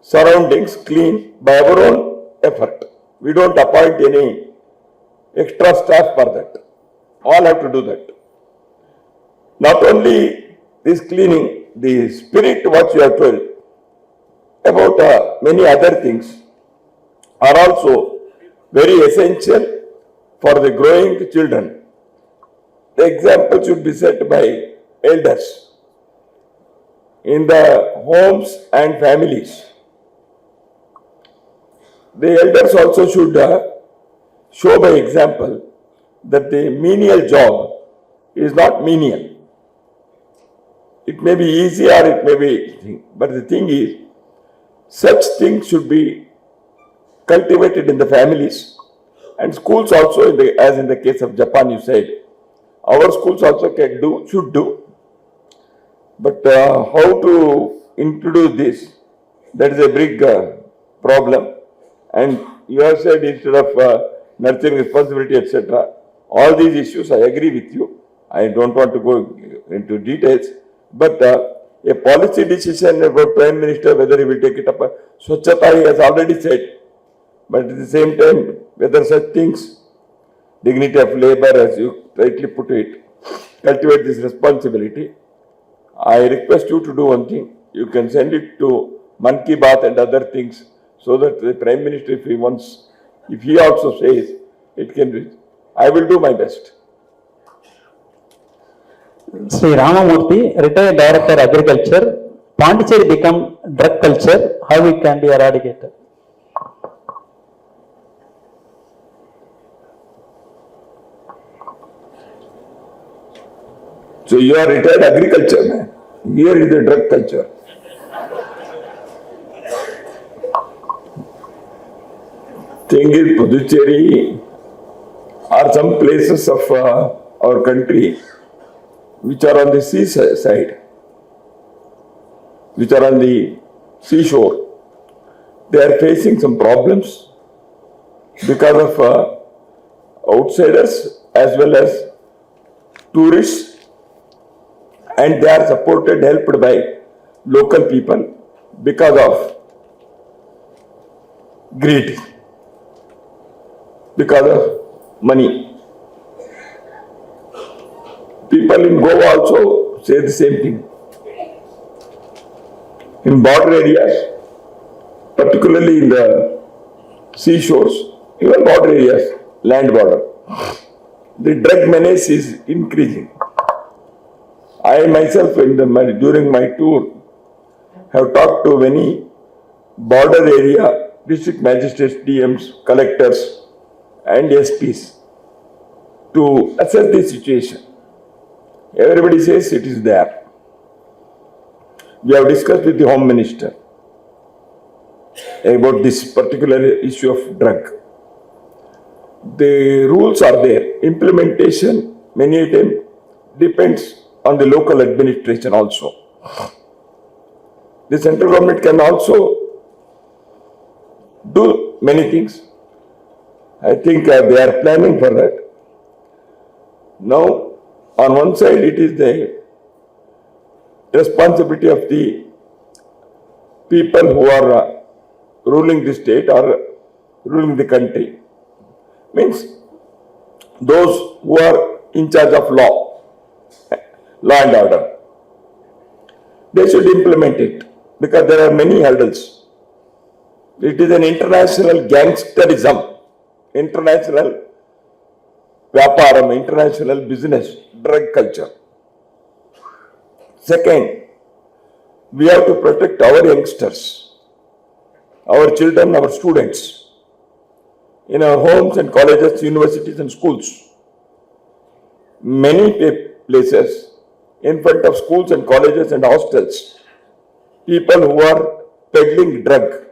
surroundings clean by our own effort. We don't appoint any extra staff for that. All have to do that. Not only this cleaning, the spirit what you have told about many other things are also very essential for the growing children. The example should be set by elders in the homes and families. The elders also should show by example that the menial job is not menial. It may be easy or it may be, but the thing is, such things should be cultivated in the families and schools also, as in the case of Japan you said, our schools also can do, should do. But how to introduce this, that is a big problem. And you have said instead of nurturing responsibility, etc. All these issues, I agree with you. I don't want to go into details. But a policy decision about Prime Minister, whether he will take it up, Swachhata he has already said. But at the same time, whether such things, dignity of labor, as you rightly put it, cultivate this responsibility. I request you to do one thing. You can send it to Man Ki Baat and other things so that the Prime Minister, if he wants, if he also says, it can be. I will do my best. Sri Ramamurthy, retired Director Agriculture, Pondicherry become drug culture, how it can be eradicated? So you are retired agriculture man. Here is the drug culture. Thing is, Pondicherry are some places of our country which are on the sea side, which are on the seashore. They are facing some problems because of outsiders as well as tourists, and they are supported, helped by local people because of greed, because of money. People in Goa also say the same thing. In border areas, particularly in the seashores, even border areas, land border, the drug menace is increasing. I myself, during my tour, have talked to many border area district magistrates, DMs, collectors, and SPs to assess the situation. Everybody says it is there. We have discussed with the Home Minister about this particular issue of drug. The rules are there. Implementation many times depends on the local administration also. The central government can also do many things. I think they are planning for that. Now, on one side, it is the responsibility of the people who are ruling the state or ruling the country. Means those who are in charge of law and order. They should implement it because there are many hurdles. It is an international gangsterism, international vyaparam, international business, drug culture. Second, we have to protect our youngsters, our children, our students, in our homes and colleges, universities and schools. Many places, in front of schools and colleges and hostels, people who are peddling drug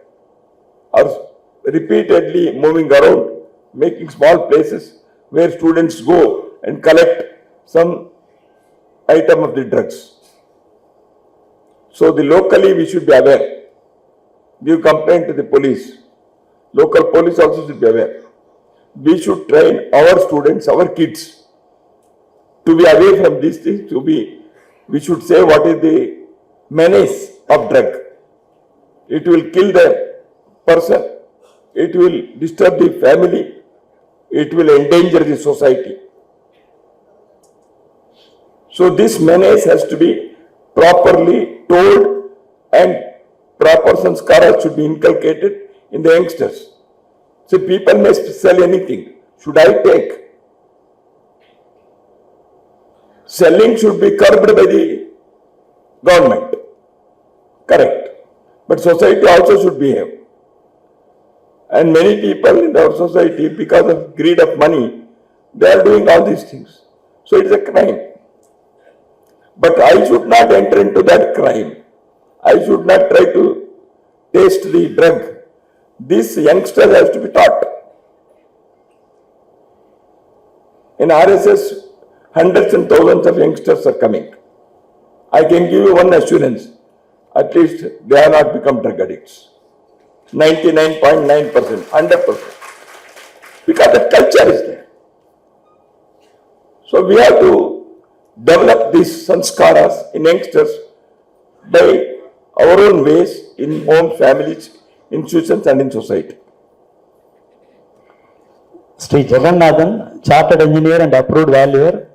are repeatedly moving around, making small places where students go and collect some item of the drugs. So locally we should be aware. Give complaint to the police. Local police also should be aware. We should train our students, our kids, to be away from these things, to be we should say what is the menace of drug. It will kill the person, it will disturb the family, it will endanger the society. So this menace has to be properly told and proper sanskaras should be inculcated in the youngsters. So people may sell anything. Should I take? Selling should be curbed by the government. Correct. But society also should behave. And many people in our society, because of greed of money, they are doing all these things. So it is a crime. But I should not enter into that crime. I should not try to taste the drug. This youngster has to be taught. In RSS, hundreds and thousands of youngsters are coming. I can give you one assurance, at least they have not become drug addicts. 99.9%, 100%. Because the culture is there. So we have to develop these sanskaras in youngsters by our own ways in home, families, institutions and in society. Sri Jagannathan, chartered engineer and approved valuer.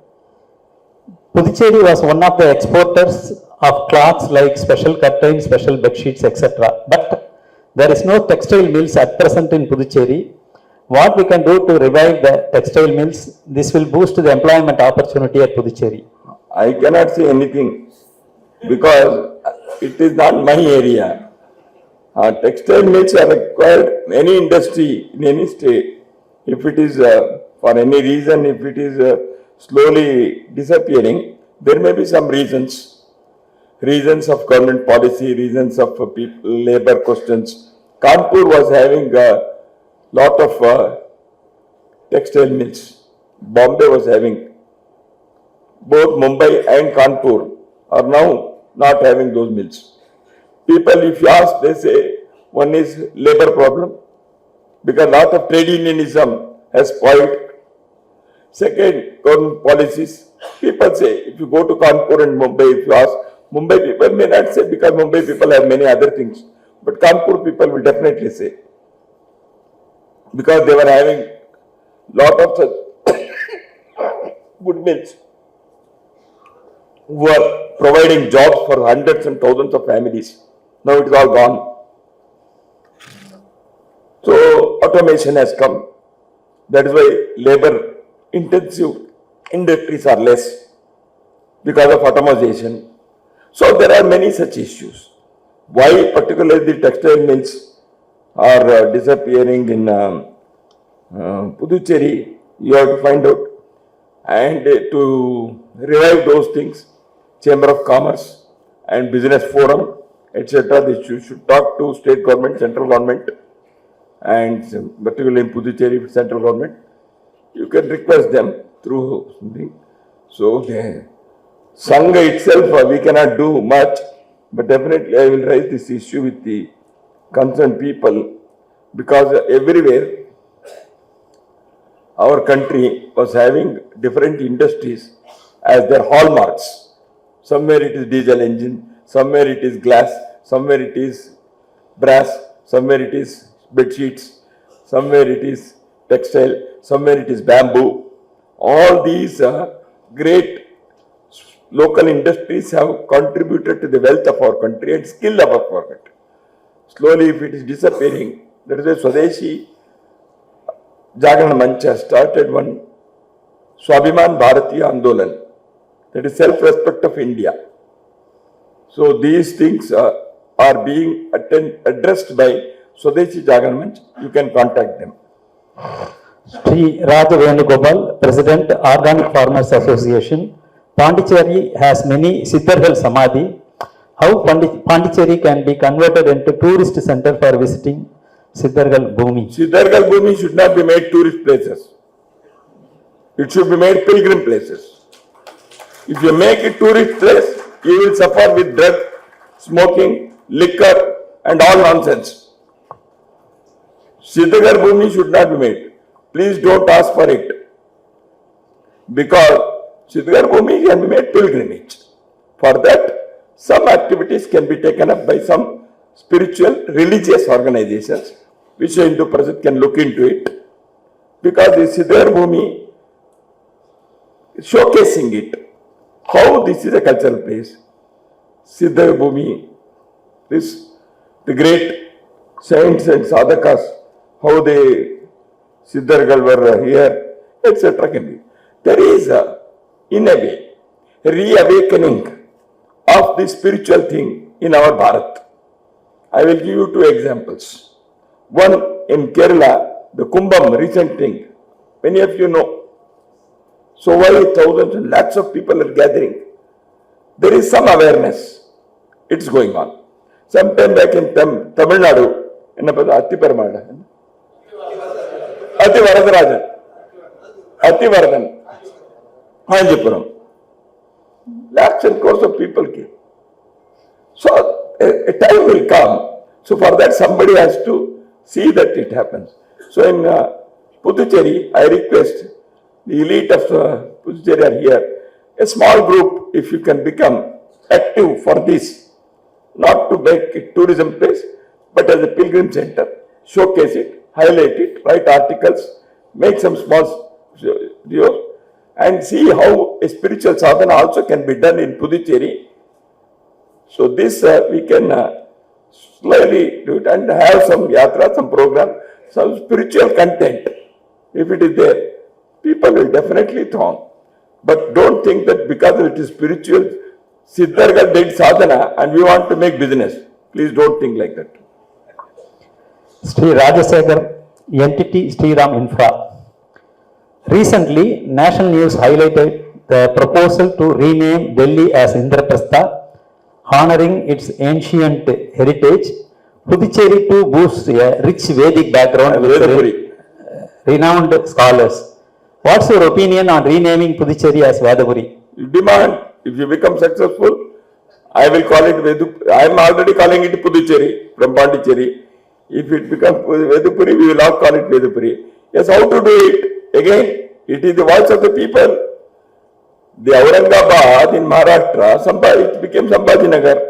Puducherry was one of the exporters of cloths like special curtains, special bed sheets, etc. But there is no textile mills at present in Puducherry. What we can do to revive the textile mills? This will boost the employment opportunity at Puducherry. I cannot say anything because it is not my area. Textile mills are required, any industry in any state. If it is for any reason, if it is slowly disappearing, there may be some reasons of government policy, reasons of people, labor questions. Kanpur was having a lot of textile mills. Bombay was having. Both Mumbai and Kanpur are now not having those mills. People, if you ask, they say one is labor problem because a lot of trade unionism has spoiled. Second, government policies. People say, if you go to Kanpur and Mumbai, if you ask, Mumbai people may not say because Mumbai people have many other things. But Kanpur people will definitely say. Because they were having lot of such good mills who were providing jobs for hundreds and thousands of families. Now it is all gone. So automation has come. That is why labor intensive industries are less because of automation. So there are many such issues. Why particularly the textile mills are disappearing in Puducherry, you have to find out. And to revive those things, Chamber of Commerce and Business Forum, etc. They should talk to state government, central government, and particularly in Puducherry, central government. You can request them through something. So the Sangha itself, we cannot do much, but definitely I will raise this issue with the concerned people because everywhere our country was having different industries as their hallmarks. Somewhere it is diesel engine, somewhere it is glass, somewhere it is brass, somewhere it is bed sheets, somewhere it is textile, somewhere it is bamboo. All these great local industries have contributed to the wealth of our country and skill of our country. Slowly, if it is disappearing, that is why Swadeshi Jagana Mancha started one Swabhiman Bharatiya Andolan, that is self-respect of India. So these things are being addressed by Swadeshi Jagana Manch. You can contact them. Sri Raja Venugopal, President, Organic Farmers Association. Pondicherry has many Siddhargal Samadhi. How Pondicherry can be converted into tourist center for visiting Siddhargal Bhumi? Siddhargal Bhumi should not be made tourist places. It should be made pilgrim places. If you make it tourist place, you will suffer with drug, smoking, liquor and all nonsense. Siddhargal Bhumi should not be made. Please don't ask for it. Because Siddhargal Bhumi can be made pilgrimage For that, some activities can be taken up by some spiritual, religious organizations, which Hindu Prasad can look into it. Because the Siddhar Bhumi is showcasing it, how this is a cultural place. Siddhar Bhumi, the great saints and sadhakas, how they Siddhargal were here, etc. can be. There is, in a way, a reawakening of the spiritual thing in our Bharat. I will give you two examples. One in Kerala, the Kumbham, recent thing. Many of you know. So why thousands and lakhs of people are gathering? There is some awareness. It's going on. Sometime back in Tamilnadu, in Ati Paramada, Ati Varadarajan, Ati Varadan, Hanjipuram. Lakhs and crores of people came. So a time will come. So for that somebody has to see that it happens. So in Pondicherry, I request the elite of Pondicherry are here. A small group, if you can become active for this, not to make it tourism place, but as a pilgrim center, showcase it, highlight it, write articles, make some small videos, and see how a spiritual sadhana also can be done in Pondicherry. So this we can slowly do it and have some yatra, some program, some spiritual content. If it is there, people will definitely throng. But don't think that because it is spiritual, Siddharga did sadhana and we want to make business. Please don't think like that. Sri Rajasekhar, entity Sriram Infra. Recently, national news highlighted the proposal to rename Delhi as Indraprastha, honoring its ancient heritage. Puducherry to boost a rich Vedic background with renowned scholars. What's your opinion on renaming Puducherry as Vedapuri? You demand, if you become successful, I will call it Vedapuri. I am already calling it Puducherry from Pondicherry. If it becomes Vedapuri, we will not call it Vedapuri. Yes, how to do it? Again, it is the voice of the people. The Aurangabad in Maharashtra, it became Sambhajinagar.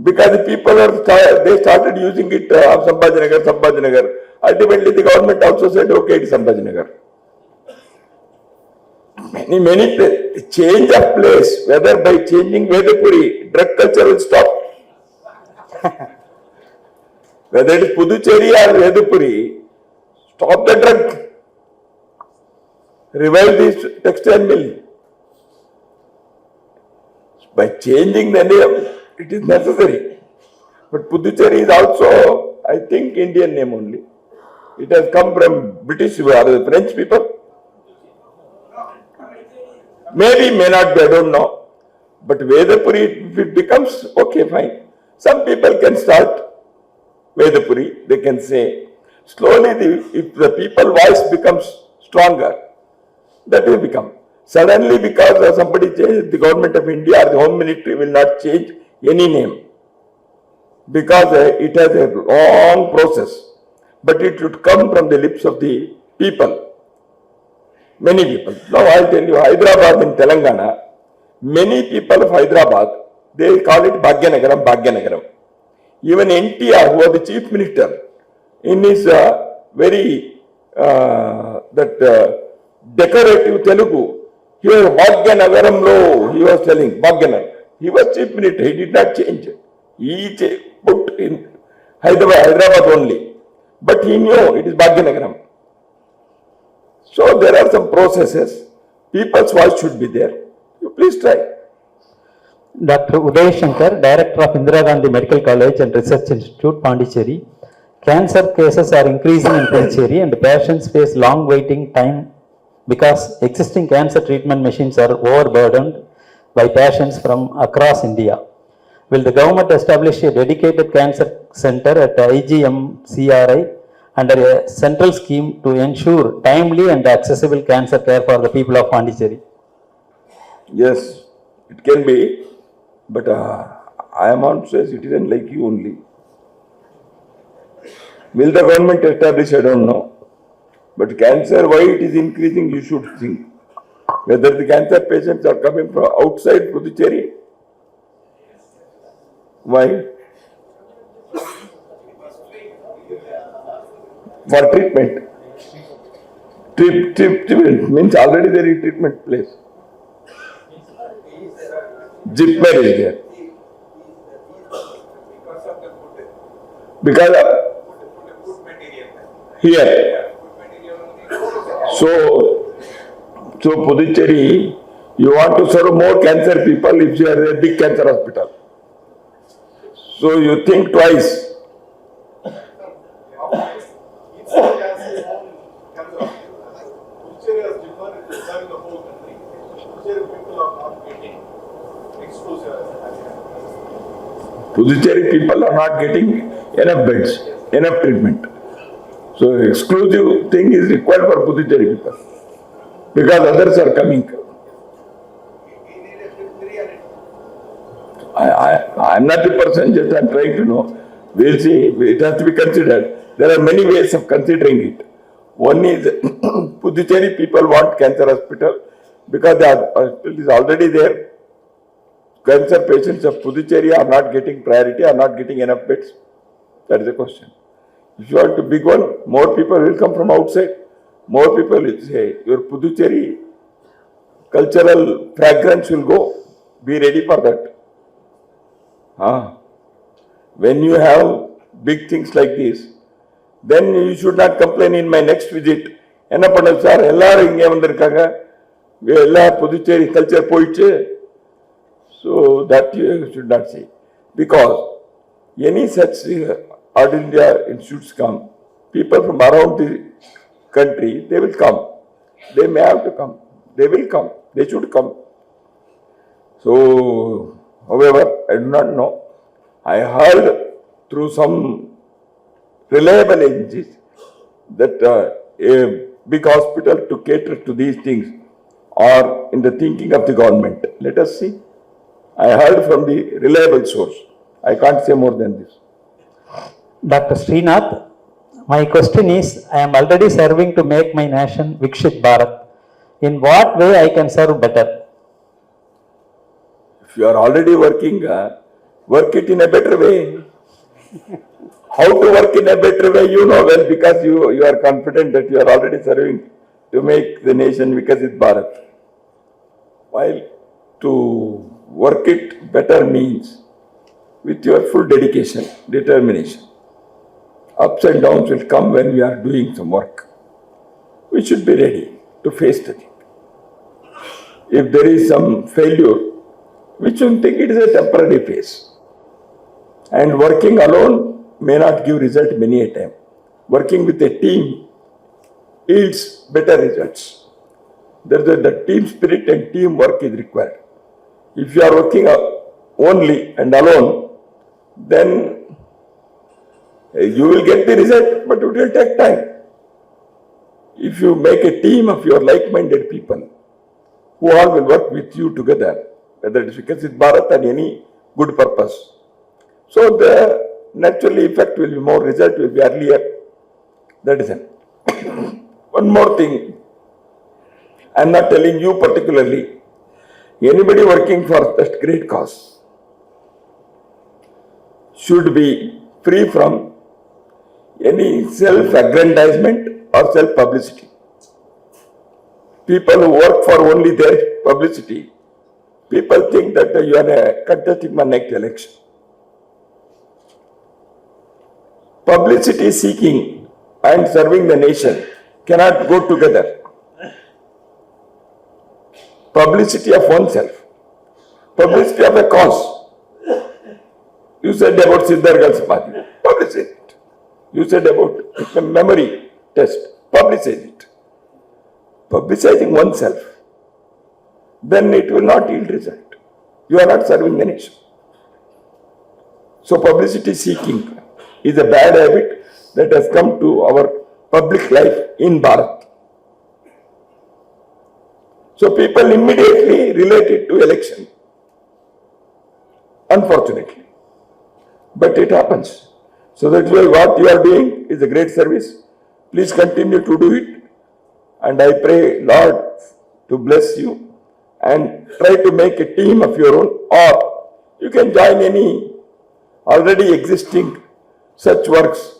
Because the people they started using it of Sambhajinagar. Ultimately, the government also said, okay, it is Sambhajinagar. Many change of place, whether by changing Vedapuri, drug culture will stop. Whether it is Puducherry or Vedapuri, stop the drug. Revive this textile mill. By changing the name, it is necessary. But Puducherry is also, I think, Indian name only. It has come from British or the French people. Maybe, may not be, I don't know. But Vedapuri, if it becomes, okay, fine. Some people can start Vedapuri, they can say. Slowly, if the people voice becomes stronger, that will become. Suddenly, because somebody changed, the government of India or the Home Ministry will not change any name. Because it has a long process. But it should come from the lips of the people. Many people. Now I will tell you, Hyderabad in Telangana, many people of Hyderabad, they call it Bhagyanaгаram. Even NTR, who was the chief minister, in his very decorative Telugu, here Bhagyanaгаరంలో he was telling Bhagyanagar. He was chief minister, he did not change. He put in Hyderabad only. But he knew it is Bhagyanaгаరం. So there are some processes. People's voice should be there. You please try. Dr. Uday Shankar, Director of Indira Gandhi Medical College and Research Institute, Pondicherry. Cancer cases are increasing in Pondicherry and patients face long waiting time because existing cancer treatment machines are overburdened by patients from across India. Will the government establish a dedicated cancer center at IGMCRI under a central scheme to ensure timely and accessible cancer care for the people of Pondicherry? Yes, it can be, but I am on a citizen like you only. Will the government establish? I don't know. But cancer, why it is increasing, you should think. Whether the cancer patients are coming from outside Puducherry Why? For treatment. Treatment means already there is treatment place. Jipmer is there. Because of here. So Pondicherry, you want to serve more cancer people if you are a big cancer hospital. So you think twice. Pondicherry people are not getting enough beds, enough treatment. So exclusive thing is required for Pondicherry people. Because others are coming. I'm not the person, just I'm trying to know. We'll see, it has to be considered. There are many ways of considering it. One is, Pondicherry people want cancer hospital because the hospital is already there. Cancer patients of Pondicherry are not getting priority, are not getting enough beds. That is the question. If you want a big one, more people will come from outside. More people will say, your Pondicherry cultural fragrance will go. Be ready for that. When you have big things like this, then you should not complain in my next visit. என்ன பண்ண sir எல்லாரும் இங்கே வந்திருக்காங்க எல்லா Puducherry culture போயிடுச்சு. So that you should not say. Because any such All India institutes come, people from around the country, they will come. They may have to come. They will come. They should come. So, however, I do not know. I heard through some reliable agencies that a big hospital to cater to these things are in the thinking of the government. Let us see. I heard from the reliable source. I can't say more than this. Dr. Srinath, my question is, I am already serving to make my nation Vikshit Bharat. In what way I can serve better? If you are already working, work it in a better way. How to work in a better way, you know well, because you are confident that you are already serving to make the nation Vikshit Bharat. While to work it better means with your full dedication, determination. Ups and downs will come when we are doing some work. We should be ready to face the thing. If there is some failure, we should think it is a temporary phase. And working alone may not give result many a time. Working with a team yields better results. The team spirit and teamwork is required. If you are working only and alone, then you will get the result, but it will take time. If you make a team of your like-minded people, who all will work with you together, whether it is Vikshit Bharat or any good purpose, so the naturally effect will be more, result will be earlier. That is it. One more thing, I am not telling you particularly, anybody working for that great cause should be free from any self-aggrandizement or self-publicity. People who work for only their publicity, people think that you are contesting my next election. Publicity seeking and serving the nation cannot go together. Publicity of oneself, publicity of a cause. You said about Siddhartha Samadhi, publicize it. You said about the memory test, publicize it. Publicizing oneself, then it will not yield result. You are not serving the nation. So publicity seeking is a bad habit that has come to our public life in Bharat. So people immediately relate it to election. Unfortunately. But it happens. So that's why what you are doing is a great service. Please continue to do it. And I pray Lord to bless you and try to make a team of your own, or you can join any already existing such works.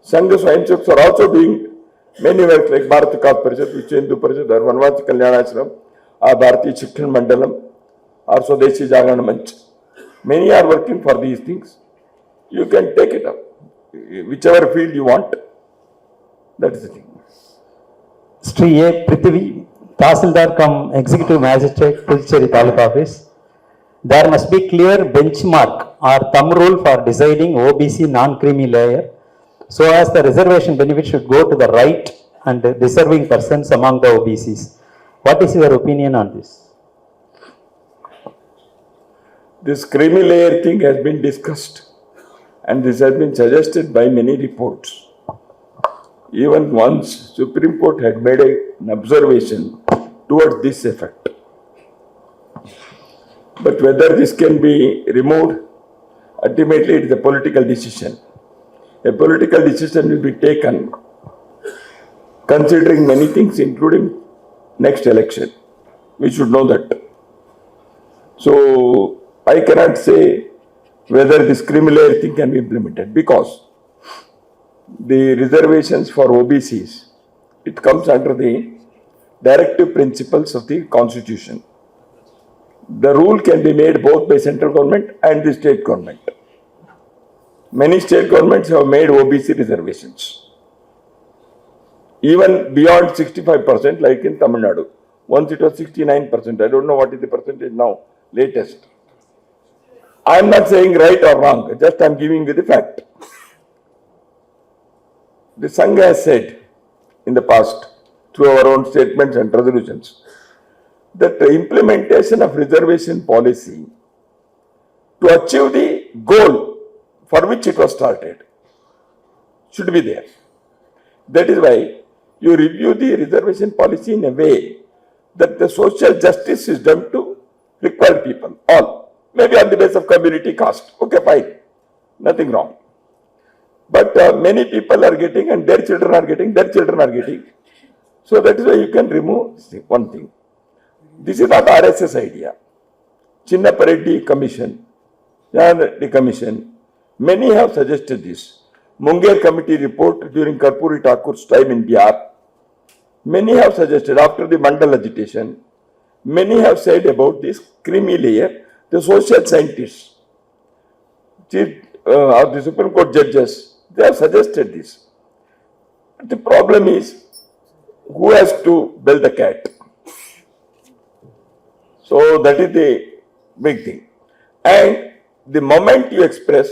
Sangha Swayamsevaks are also doing many works like Bharat Vikas Parishad, Vishwendu Parishad, or Vanvasi Kalyanashram, or Bharati Shikshan Mandalam, or Swadeshi Jagana Manch. Many are working for these things. You can take it up. Whichever field you want, that is the thing. Sri A. Prithvi, Tahsildar cum Executive Magistrate, Pondicherry Taluk Office. There must be clear benchmark or thumb rule for deciding OBC non-creamy layer, so as the reservation benefit should go to the right and deserving persons among the OBCs. What is your opinion on this? This creamy layer thing has been discussed, and this has been suggested by many reports. Even once Supreme Court had made an observation towards this effect. But whether this can be removed, ultimately it is a political decision. A political decision will be taken considering many things, including next election. We should know that. So I cannot say whether this creamy layer thing can be implemented, because the reservations for OBCs, it comes under the directive principles of the Constitution. The rule can be made both by central government and the state government. Many state governments have made OBC reservations, even beyond 65%, like in Tamilnadu. Once it was 69%. I don't know what is the percentage now, latest. I am not saying right or wrong, just I am giving you the fact. The Sangha has said in the past, through our own statements and resolutions, that the implementation of reservation policy to achieve the goal for which it was started should be there. That is why you review the reservation policy in a way that the social justice is done to required people, all. Maybe on the basis of community caste. Okay, fine. Nothing wrong. But many people are getting, and their children are getting, So that is why you can remove one thing. This is not RSS idea. Chinna Pareddi Commission, the Commission, many have suggested this. Munger Committee report during Karpuri Thakur's time in Bihar, many have suggested after the Mandal agitation, many have said about this creamy layer. The social scientists, the Supreme Court judges, they have suggested this. But the problem is, who has to bell the cat? So that is the big thing. And the moment you express,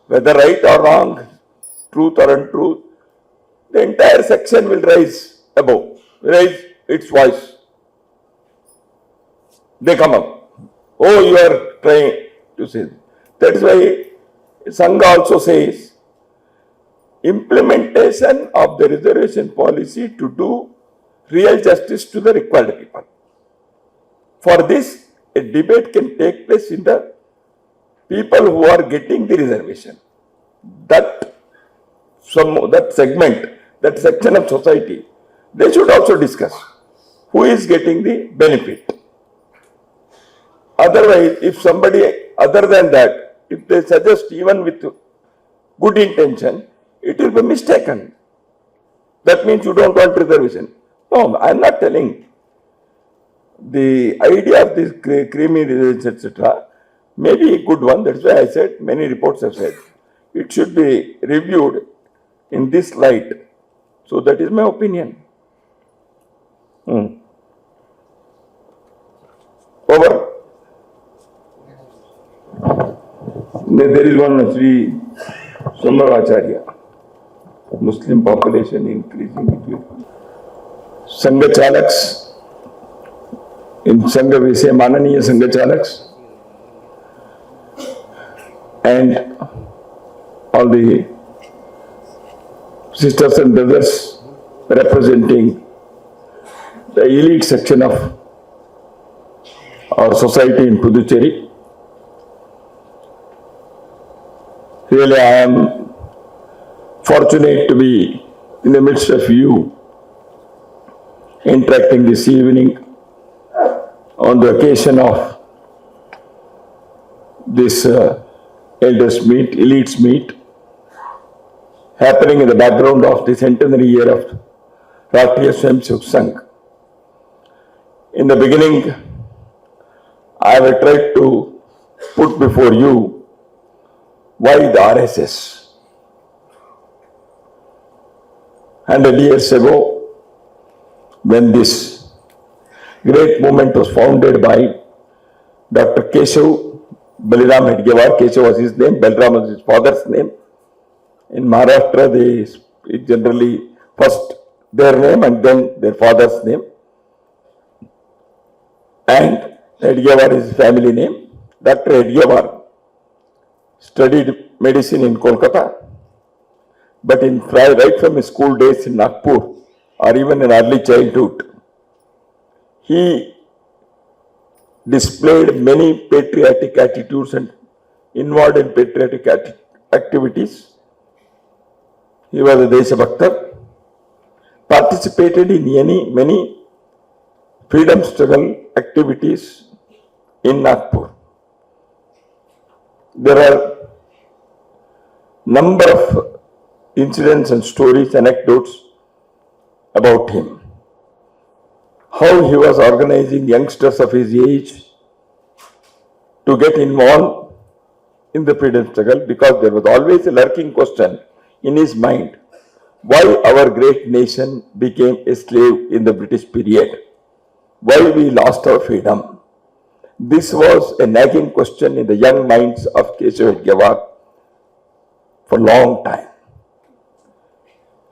whether right or wrong, truth or untruth, the entire section will rise above, raise its voice. They come up. Oh, you are trying to say. That is why Sangha also says, implementation of the reservation policy to do real justice to the required people. For this, a debate can take place in the people who are getting the reservation. That segment, that section of society, they should also discuss who is getting the benefit. Otherwise, if somebody other than that, if they suggest even with good intention, it will be mistaken. That means you don't want reservation. No, I am not telling. The idea of this creamy reservation, etc., may be a good one. That's why I said, many reports have said, it should be reviewed in this light. So that is my opinion. Over. There is one Sri Swayamsevak, Muslim population increasing. Sangha Chalaks, in Sangha we say Mananiya Sangha Chalaks, and all the sisters and brothers representing the elite section of our society in Pondicherry. Really, I am fortunate to be in the midst of you, interacting this evening on the occasion of this elders meet, elites meet, happening in the background of the centenary year of Rashtriya Swayamsevak. In the beginning, I will try to put before you why the RSS. 100 years ago, when this great movement was founded by Dr. Keshav Baliram Hedgewar. Keshav was his name, Balaram was his father's name. In Maharashtra, they speak generally first their name and then their father's name. And Hedgewar is his family name. Dr. Hedgewar studied medicine in Kolkata, but right from his school days in Nagpur or even in early childhood, he displayed many patriotic attitudes and involved in patriotic activities. He was a Deshabhakta, participated in many freedom struggle activities in Nagpur. There are number of incidents and stories, anecdotes about him. How he was organizing youngsters of his age to get involved in the freedom struggle, because there was always a lurking question in his mind: why our great nation became a slave in the British period? Why we lost our freedom? This was a nagging question in the young minds of Keshav Hedgewar for a long time.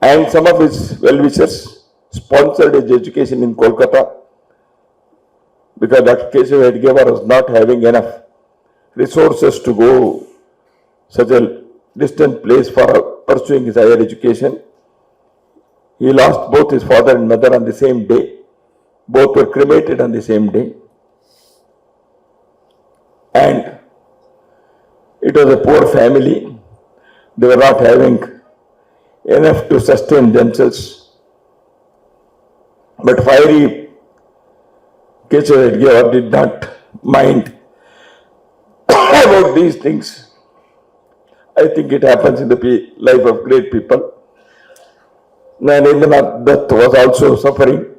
And some of his well-wishers sponsored his education in Kolkata, because Dr. Keshav Hedgewar was not having enough resources to go such a distant place for pursuing his higher education. He lost both his father and mother on the same day. Both were cremated on the same day. And it was a poor family. They were not having enough to sustain themselves. But fiery Keshav Hedgewar did not mind about these things. I think it happens in the life of great people. Narendranath Dutt was also suffering.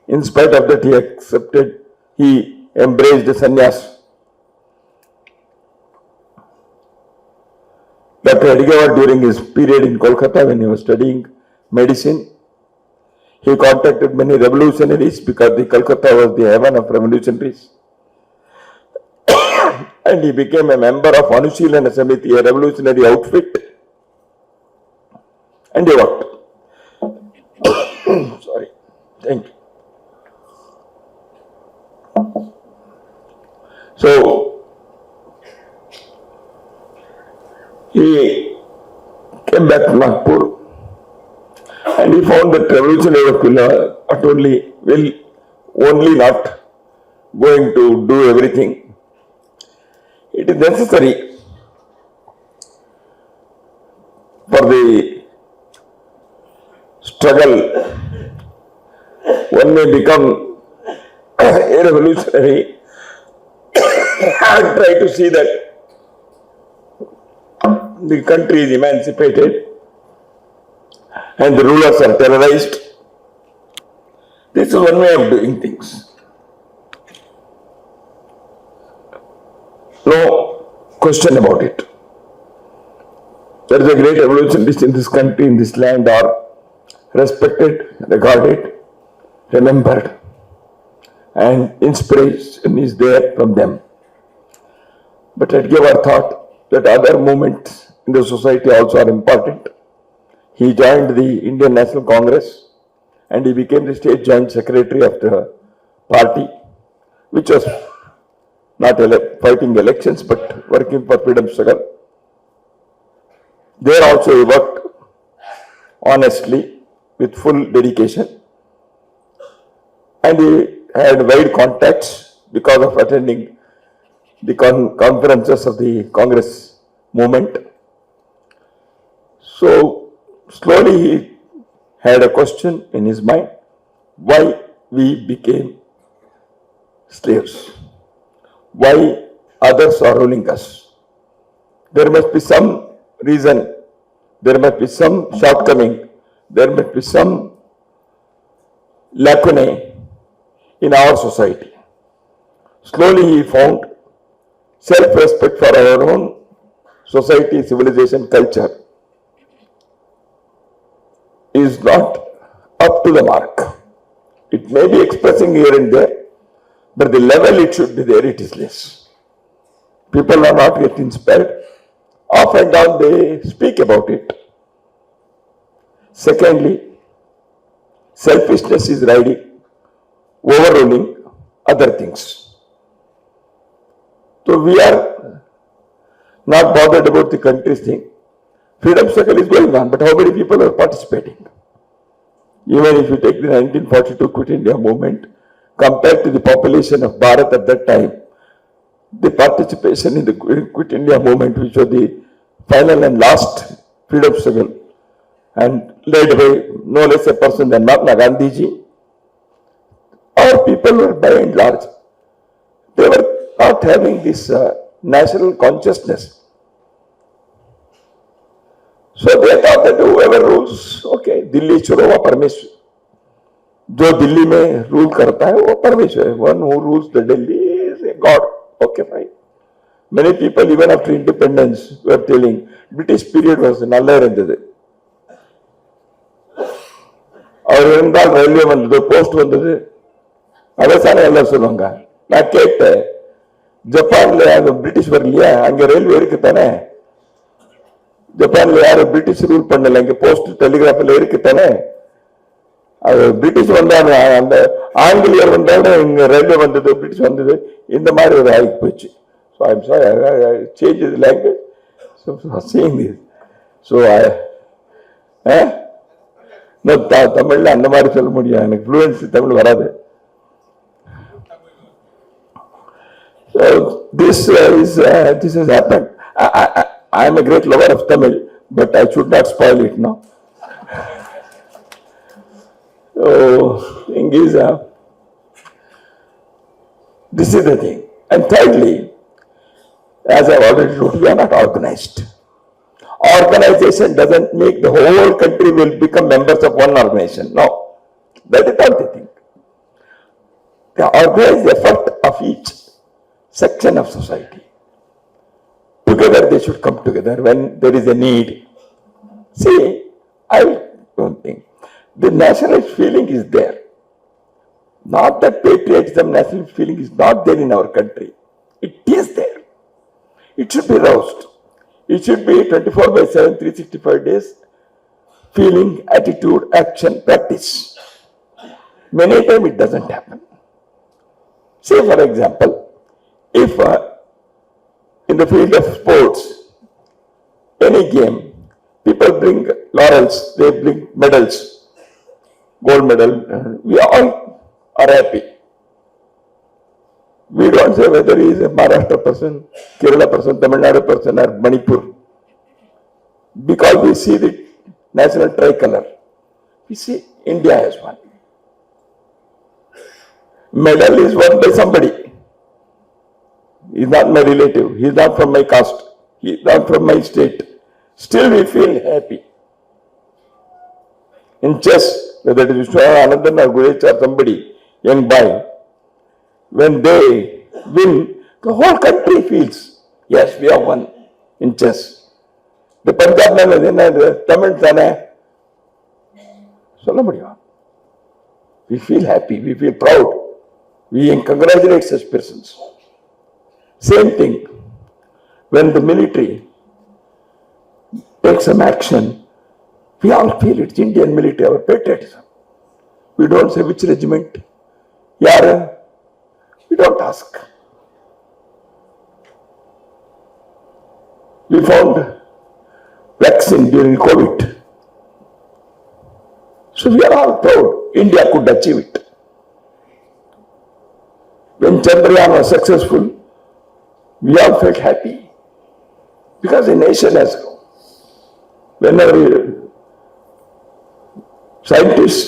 In spite of that, he embraced the sannyas. Dr. Hedgewar, during his period in Kolkata when he was studying medicine, he contacted many revolutionaries, because the Kolkata was the heaven of revolutionaries. And he became a member of Anushilana Samiti, a revolutionary outfit. And he worked. Sorry. Thank you. So, he came back to Nagpur and he found that revolutionary will only not going to do everything. It is necessary for the struggle. One may become a revolutionary and try to see that the country is emancipated and the rulers are terrorized. This is one way of doing things. No question about it. There is a great revolutionist in this country, in this land, are respected, regarded, remembered, and inspiration is there from them. But Hedgewar thought that other movements in the society also are important. He joined the Indian National Congress and he became the state joint secretary of the party, which was not fighting elections but working for freedom struggle. There also he worked honestly with full dedication, and he had wide contacts because of attending the conferences of the Congress movement. So slowly he had a question in his mind: why we became slaves? Why others are ruling us? there must be some reason, there must be some shortcoming, there must be some lacunae in our society. Slowly he found self-respect for our own society, civilization, culture is not up to the mark. It may be expressing here and there, but the level it should be there, it is less. People are not yet inspired. Off and down they speak about it. Secondly, selfishness is overruling other things. So we are not bothered about the country's thing. Freedom struggle is going on, but how many people are participating? Even if you take the 1942 Quit India movement, compared to the population of Bharat at that time, the participation in the Quit India movement, which was the final and last freedom struggle, and led by no less a person than Mahatma Gandhi ji, our people were by and large, they were not having this national consciousness. So they thought that whoever rules, okay, Delhi churo wa Parmeshwar. जो दिल्ली में rule करता है वो परमेश्वर है. One who rules the Delhi is a God. Okay, fine. Many people even after independence were telling British period was நல்லா இருந்தது. அவர் இருந்தால் ரயில்வே வந்தது, போஸ்ட் வந்தது, அதைத்தானே எல்லாம் சொல்லுவாங்க. நான் கேட்டேன், ஜப்பான்ல அங்க பிரிட்டிஷ் வரலையா, அங்க ரயில்வே இருக்குத்தானே, ஜப்பான்ல யாரும் பிரிட்டிஷ் ரூல் பண்ணல, இங்க போஸ்ட் டெலிகிராஃப்ல இருக்குத்தானே, அது பிரிட்டிஷ் வந்தாங்க, அந்த ஆங்கிலேயர் வந்தாலும் இங்க ரயில்வே வந்தது, பிரிட்டிஷ் வந்தது, இந்த மாதிரி ஒரு ஆகி போச்சு. So I'm sorry, I changed the language. So seeing this, so தமிழ்ல அந்த மாதிரி சொல்ல முடியும், எனக்கு ஃப்ளூயன்சி தமிழ் வராது. So this has happened. I am a great lover of Tamil, but I should not spoil it now. So thing is, this is the thing. And thirdly, as I already told you, we are not organized. Organization doesn't make the whole country will become members of one organization. No, that is not the thing. The organized effort of each section of society. Together they should come together when there is a need. See, I don't think the nationalist feeling is there. Not that patriotism, national feeling is not there in our country. It is there. It should be roused. It should be 24/7, 365 days, feeling, attitude, action, practice. Many times it doesn't happen. Say for example, if in the field of sports, any game, people bring laurels, they bring medals, gold medal, we all are happy. We don't say whether he is a Maharashtra person, Kerala person, Tamilnadu person or Manipur. Because we see the national tricolor. We see India has won. Medal is won by somebody. He is not my relative. He is not from my caste. He is not from my state. Still we feel happy. In chess, whether it is Anandan or Gurech or somebody, young boy, when they win, the whole country feels, yes, we have won in chess. The Punjab man, the Tamil Tane, we feel happy, we feel proud, we congratulate such persons. Same thing, when the military takes some action, we all feel it's Indian military, our patriotism. We don't say which regiment, Yara. We don't ask. We found vaccine during COVID. So we are all proud. India could achieve it. When Chandrayaan was successful, we all felt happy. Because the nation has grown. Whenever scientists,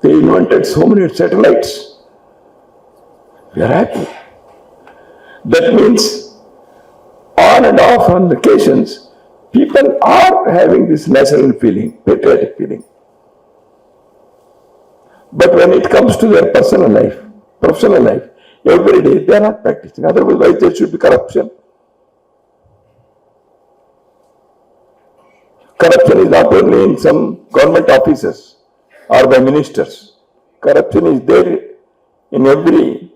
they invented so many satellites. We are happy. That means on and off on occasions, people are having this national feeling, patriotic feeling. But when it comes to their personal life, professional life, every day they are not practicing. Otherwise, why there should be corruption? Corruption is not only in some government offices or by ministers. Corruption is there in every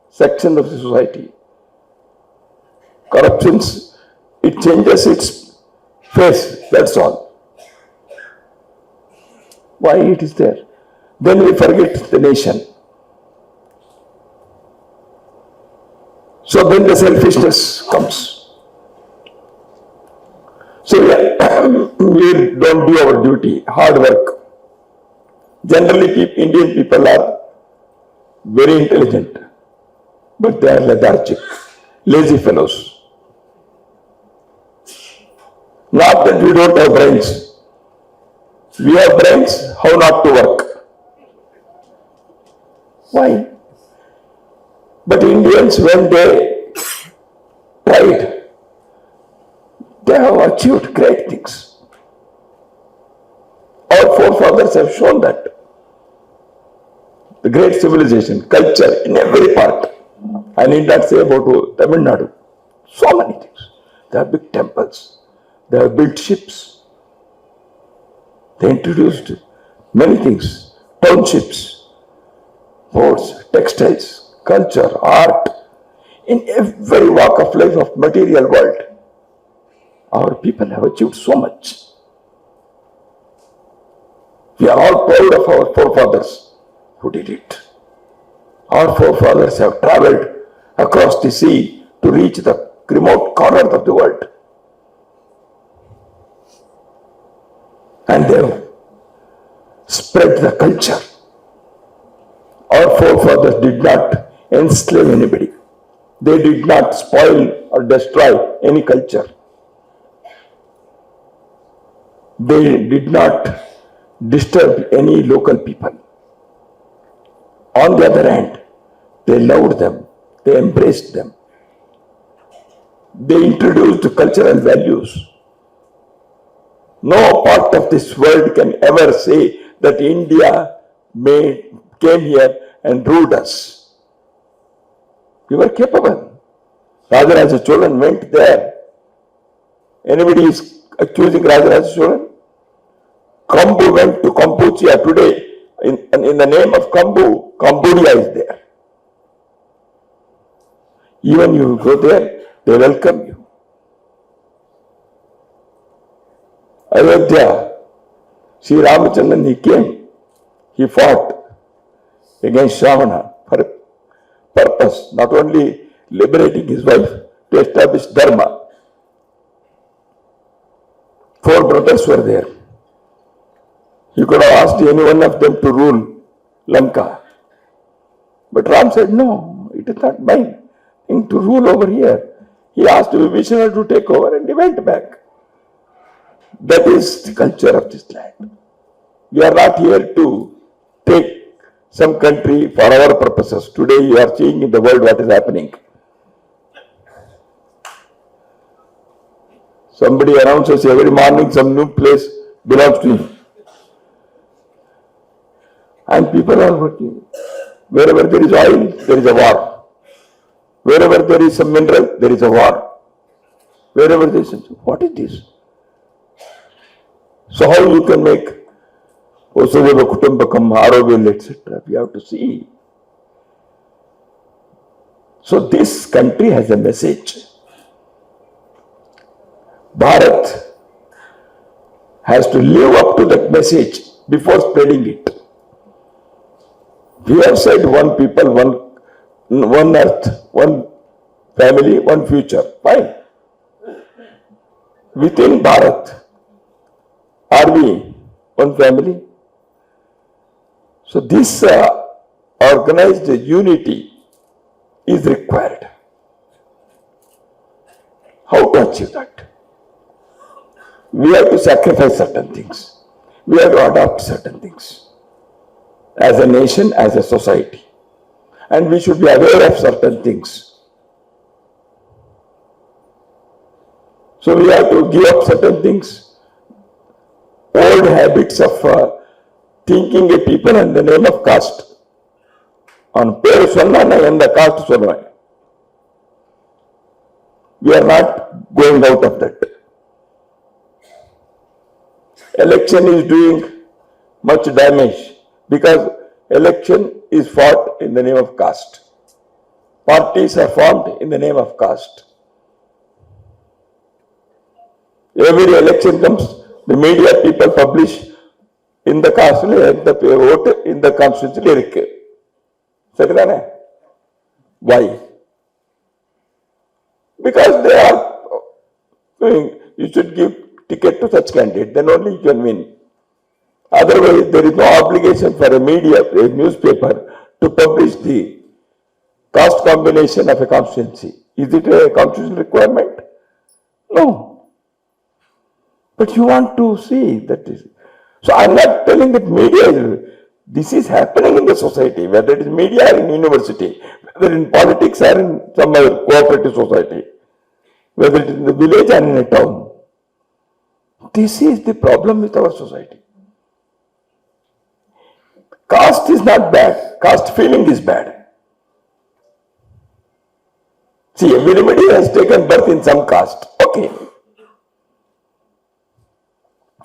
section of the society. Corruption, it changes its face, that's all. Why it is there? Then we forget the nation. So then the selfishness comes. So we don't do our duty, hard work. Generally, Indian people are very intelligent, but they are lethargic, lazy fellows. Not that we don't have brains. We have brains, how not to work? Why? But Indians, when they tried, they have achieved great things. Our forefathers have shown that. The great civilization, culture in every part. I need not say about Tamilnadu. So many things. They have big temples. They have built ships. They introduced many things. Townships, ports, textiles, culture, art. In every walk of life of material world, our people have achieved so much. We are all proud of our forefathers who did it. Our forefathers have traveled across the sea to reach the remote corners of the world. And they have spread the culture. Our forefathers did not enslave anybody. They did not spoil or destroy any culture. They did not disturb any local people. On the other hand, they loved them, they embraced them. They introduced cultural values. No part of this world can ever say that India came here and ruled us. We were capable. Rajaraja Cholan went there. Anybody is accusing Rajaraja Cholan? Kambu went to Kampuchea today. In the name of Kambu, Cambodia is there. Even you go there, they welcome you. Ayodhya, Sri Ramachandran, he came. He fought against Ravana for purpose, not only liberating his wife, to establish Dharma. 4 brothers were there. He could have asked any one of them to rule Lanka. But Ram said, no, it is not mine thing to rule over here. He asked Vibhishana to take over and he went back. That is the culture of this land. We are not here to take some country for our purposes. Today you are seeing in the world what is happening. Somebody announces every morning some new place belongs to him. And people are working. Wherever there is oil, there is a war. Wherever there is some mineral, there is a war. Wherever there is, what is this? So how you can make Osodeva Kutumbakam, Aroville, etc. We have to see. So this country has a message. Bharat has to live up to that message before spreading it. We have said one people, one earth, one family, one future. Fine. Within Bharat, are we one family? So this organized unity is required. How to achieve that? We have to sacrifice certain things. We have to adopt certain things. As a nation, as a society. And we should be aware of certain things. So we have to give up certain things, old habits of thinking a people in the name of caste. On பேர் சொன்னா நான் எந்த caste சொல்லுவேன். We are not going out of that. Election is doing much damage because election is fought in the name of caste. Parties are formed in the name of caste. Every election comes, the media people publish in the caste, the vote in the constituency irukku. Sakidane? Why? Because they are saying you should give ticket to such candidate, then only you can win. Otherwise, there is no obligation for a media, a newspaper to publish the caste combination of a constituency. Is it a constitutional requirement? No. But you want to see that is. So I'm not telling that media, this is happening in the society, whether it is media or in university, whether in politics or in some other cooperative society, whether it is in the village or in a town. This is the problem with our society. Caste is not bad, caste feeling is bad. See, everybody has taken birth in some caste, okay.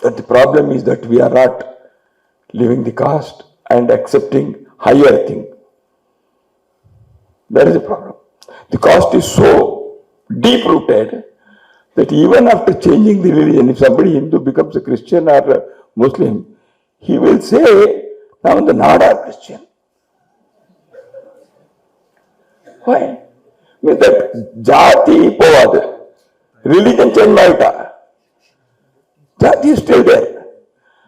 But the problem is that we are not leaving the caste and accepting higher thing. That is the problem. The caste is so deep rooted that even after changing the religion, if somebody Hindu becomes a Christian or a Muslim, he will say, now the Nada are Christian. Why? With that jati povadu, religion change maita. Jati is still there.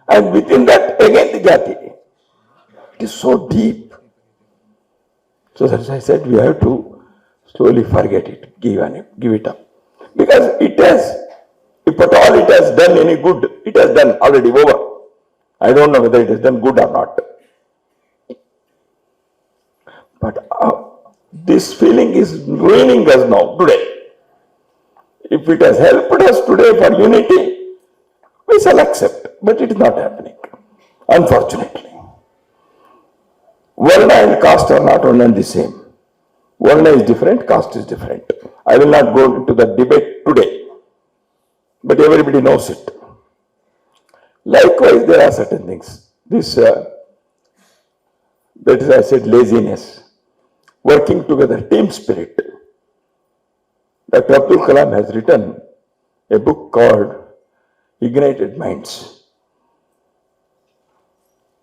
And within that, again the jati. It is so deep. So as I said, we have to slowly forget it, give it up. Because it has, if at all it has done any good, it has done already over. I don't know whether it has done good or not. But this feeling is ruining us now, today. If it has helped us today for unity, we shall accept, but it is not happening, unfortunately. Varna and caste are not one and the same. Varna is different, caste is different. I will not go into that debate today, but everybody knows it. Likewise, there are certain things. This, that is, I said, laziness, working together, team spirit. Dr. Abdul Kalam has written a book called Ignited Minds.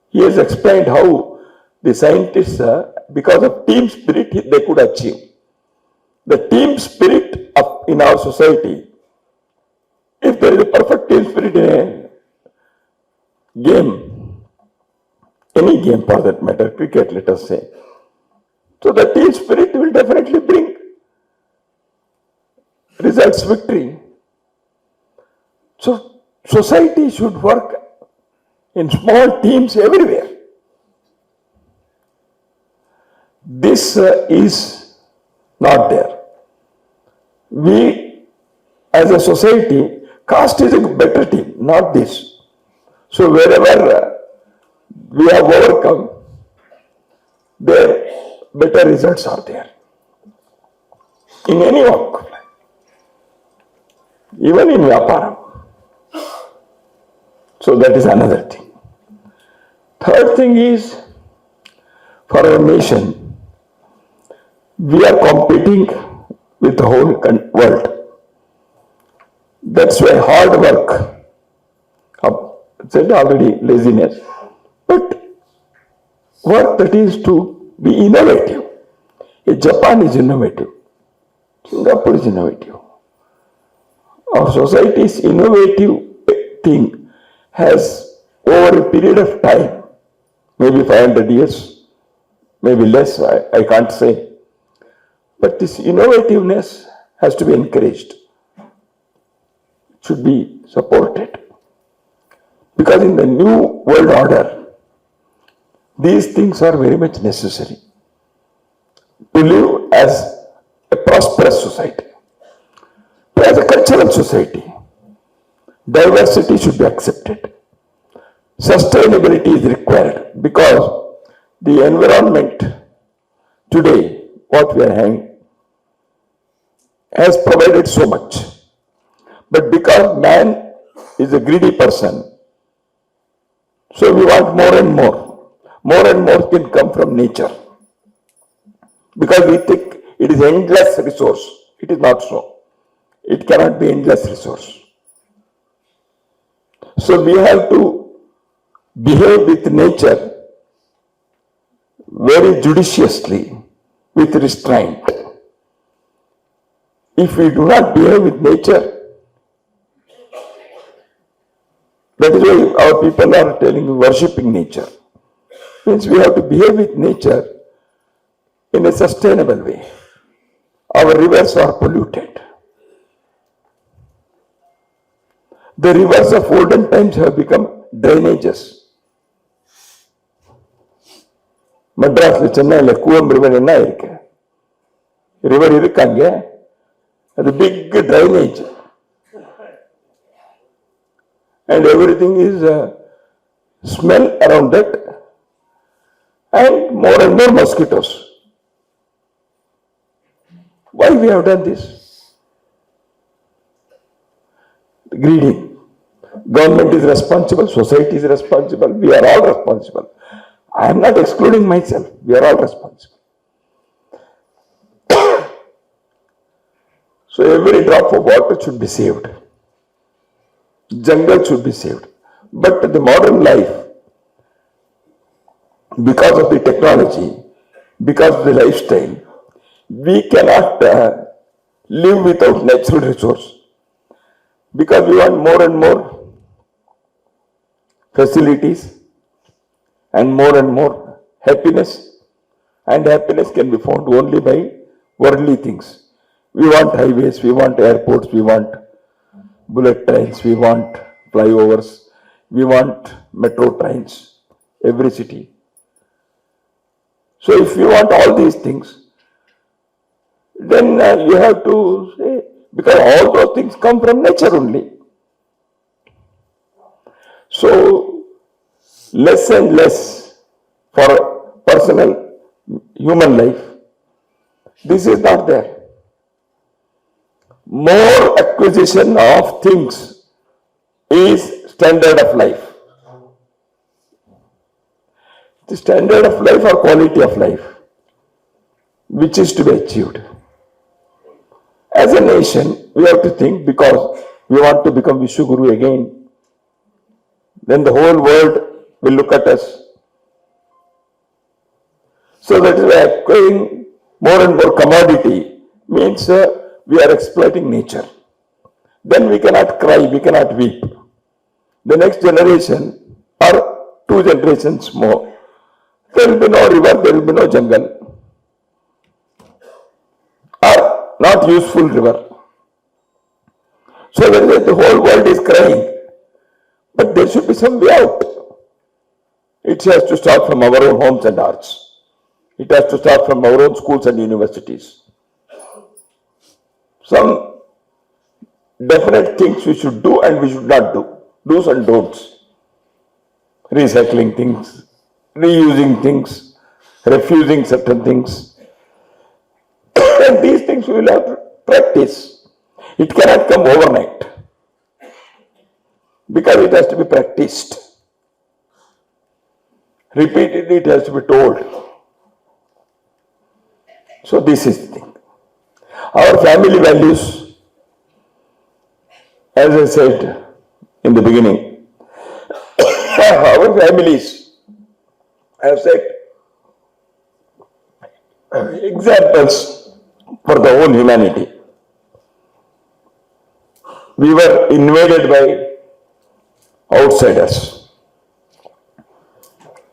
He has explained how the scientists, because of team spirit, they could achieve. The team spirit in our society, if there is a perfect team spirit in a game, any game for that matter, cricket, let us say, so the team spirit will definitely bring results, victory. So society should work in small teams everywhere. This is not there. We, as a society, caste is a better team, not this. So wherever we have overcome, there better results are there. In any walk of life, even in Vyaparam. So that is another thing. Third thing is, for our nation, we are competing with the whole world. That's why hard work, I said already, laziness, but work that is to be innovative. Japan is innovative. Singapore is innovative. Our society's innovative thing has, over a period of time, maybe 500 years, maybe less, I can't say. But this innovativeness has to be encouraged. It should be supported. Because in the new world order, these things are very much necessary to live as a prosperous society. But as a culture cultural society. Diversity should be accepted. Sustainability is required because the environment today, what we are having, has provided so much. But because man is a greedy person, so we want more and more. More and more can come from nature. Because we think it is endless resource. It is not so. It cannot be endless resource. So we have to behave with nature very judiciously, with restraint. If we do not behave with nature, that is why our people are telling worshipping nature. Means we have to behave with nature in a sustainable way. Our rivers are polluted. The rivers of olden times have become drainages. மெட்ராஸ்ல சென்னையில் Cooum river என்ன இருக்கு? River இருக்காங்க, அது big drainage. And everything is smell around that, and more mosquitoes. Why we have done this? Greedy. Government is responsible, society is responsible, we are all responsible. I am not excluding myself, we are all responsible. So every drop of water should be saved. Jungle should be saved. But the modern life, because of the technology, because of the lifestyle, we cannot live without natural resource. Because we want more and more facilities and more happiness, and happiness can be found only by worldly things. We want highways, we want airports, we want bullet trains, we want flyovers, we want metro trains, every city. So if you want all these things, then you have to say, because all those things come from nature only. So less and less for personal human life, this is not there. More acquisition of things is standard of life. The standard of life or quality of life, which is to be achieved. As a nation, we have to think, because we want to become Vishwaguru again, then the whole world will look at us. So that is why acquiring more and more commodity means we are exploiting nature. Then we cannot cry, we cannot weep. The next generation or 2 generations more, there will be no river, there will be no jungle, or not useful river. So that the whole world is crying. But there should be some way out. It has to start from our own homes and hearts. It has to start from our own schools and universities. Some definite things we should do and we should not do. Do's and don'ts. Recycling things, reusing things, refusing certain things. And these things we will have to practice. It cannot come overnight, because it has to be practiced. Repeatedly it has to be told. So this is the thing. Our family values, as I said in the beginning, our families have set examples for the whole humanity. We were invaded by outsiders.